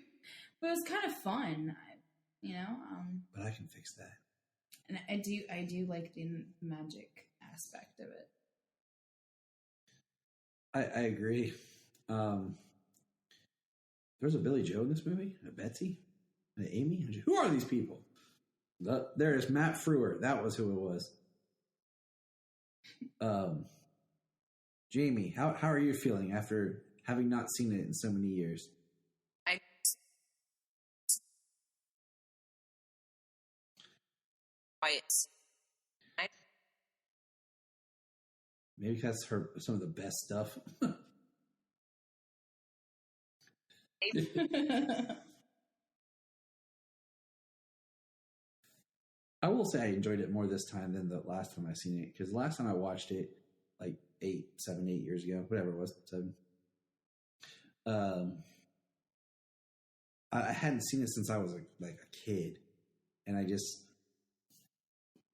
was kind of fun, you know. But I can fix that. And I do like the magic aspect of it. I agree. There's a Billy Joe in this movie, a Betsy, and an Amy. Who are these people? There is Matt Frewer. That was who it was. Jamie, how are you feeling after having not seen it in so many years? Maybe that's some of the best stuff. I will say I enjoyed it more this time than the last time I seen it, because last time I watched it like 7, 8 years ago, whatever it was, 7. I hadn't seen it since I was like a kid, and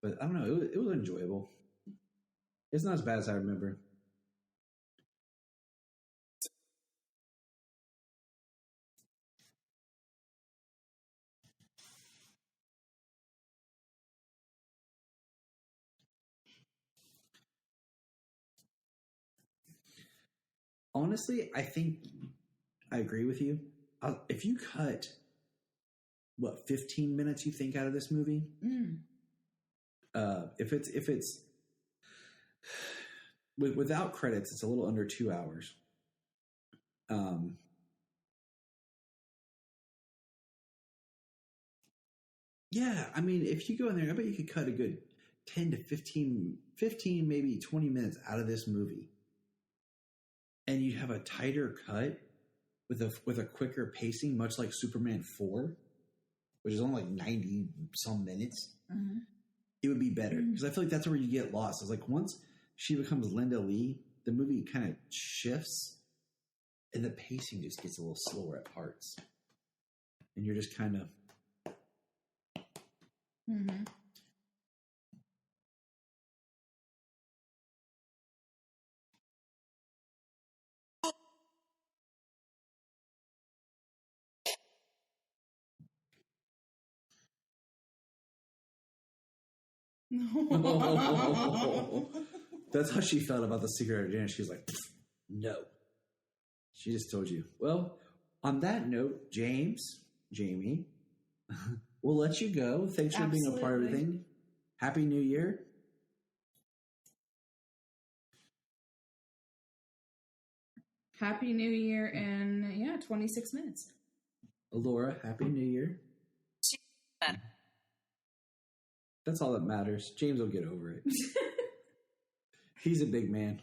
but I don't know, it was enjoyable. It's not as bad as I remember. Honestly, I think I agree with you. If you cut, 15 minutes you think out of this movie? If it's without credits, it's a little under 2 hours. Yeah, I mean, if you go in there, I bet you could cut a good 10 to 15, maybe 20 minutes out of this movie. And you'd have a tighter cut with a quicker pacing, much like Superman 4, which is only like 90 some minutes. Mm-hmm. It would be better. Because I feel like that's where you get lost. It's like once she becomes Linda Lee, the movie kind of shifts and the pacing just gets a little slower at parts. And you're just kind of... Mm-hmm. That's how she felt about the Secret Identity. She was like, no. She just told you. Well, on that note, Jamie, we'll let you go. Thanks for being a part of everything. Happy New Year. Happy New Year in, 26 minutes. Laura, Happy New Year. That's all that matters. James will get over it. He's a big man.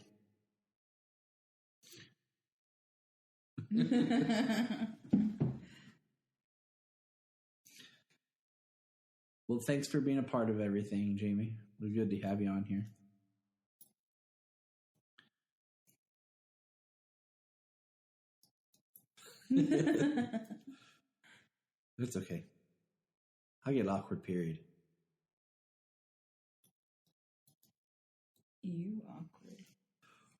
Well, thanks for being a part of everything, Jamie. It was good to have you on here. It's okay. I get awkward, period. You awkward.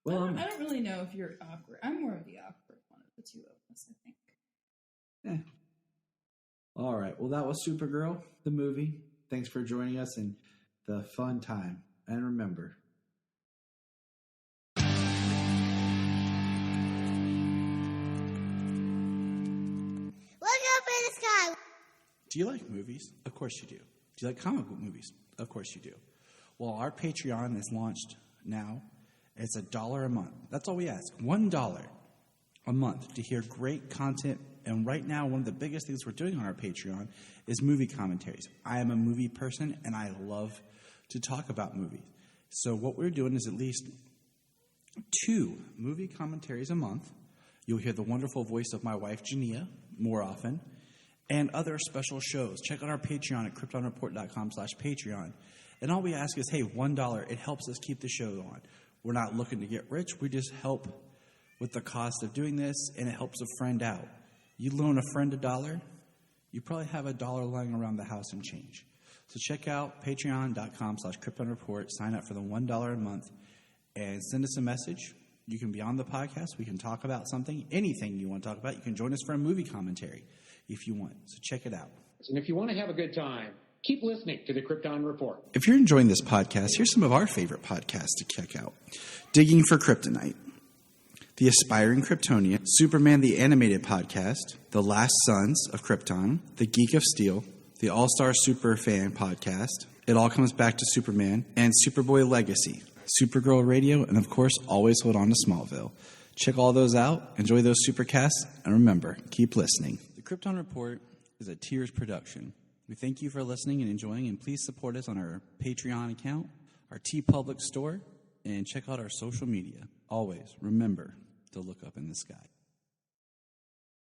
Well, I don't really know if you're awkward. I'm more of the awkward one of the two of us, I think. All right. Well, that was Supergirl, the movie. Thanks for joining us in the fun time. And remember, Look up in the sky. do you like movies? Of course you do. Do you like comic book movies? Of course you do. Well, our Patreon is launched now. It's $1 a month. That's all we ask. $1 a month to hear great content. And right now, one of the biggest things we're doing on our Patreon is movie commentaries. I am a movie person, and I love to talk about movies. So what we're doing is at least 2 movie commentaries a month. You'll hear the wonderful voice of my wife, Junia, more often, and other special shows. Check out our Patreon at kryptonreport.com/Patreon. And all we ask is, hey, $1, it helps us keep the show on. We're not looking to get rich. We just help with the cost of doing this, and it helps a friend out. You loan a friend $1, you probably have $1 lying around the house and change. So check out patreon.com/KryptonReport. Sign up for the $1 a month and send us a message. You can be on the podcast. We can talk about something, anything you want to talk about. You can join us for a movie commentary if you want. So check it out. And if you want to have a good time, keep listening to the Krypton Report. If you're enjoying this podcast, here's some of our favorite podcasts to check out. Digging for Kryptonite, The Aspiring Kryptonian, Superman the Animated Podcast, The Last Sons of Krypton, The Geek of Steel, the All-Star Superfan Podcast, It All Comes Back to Superman, and Superboy Legacy, Supergirl Radio, and of course, always hold on to Smallville. Check all those out, enjoy those supercasts, and remember, keep listening. The Krypton Report is a Tears production. We thank you for listening and enjoying, and please support us on our Patreon account, our TeePublic store, and check out our social media. Always remember to look up in the sky.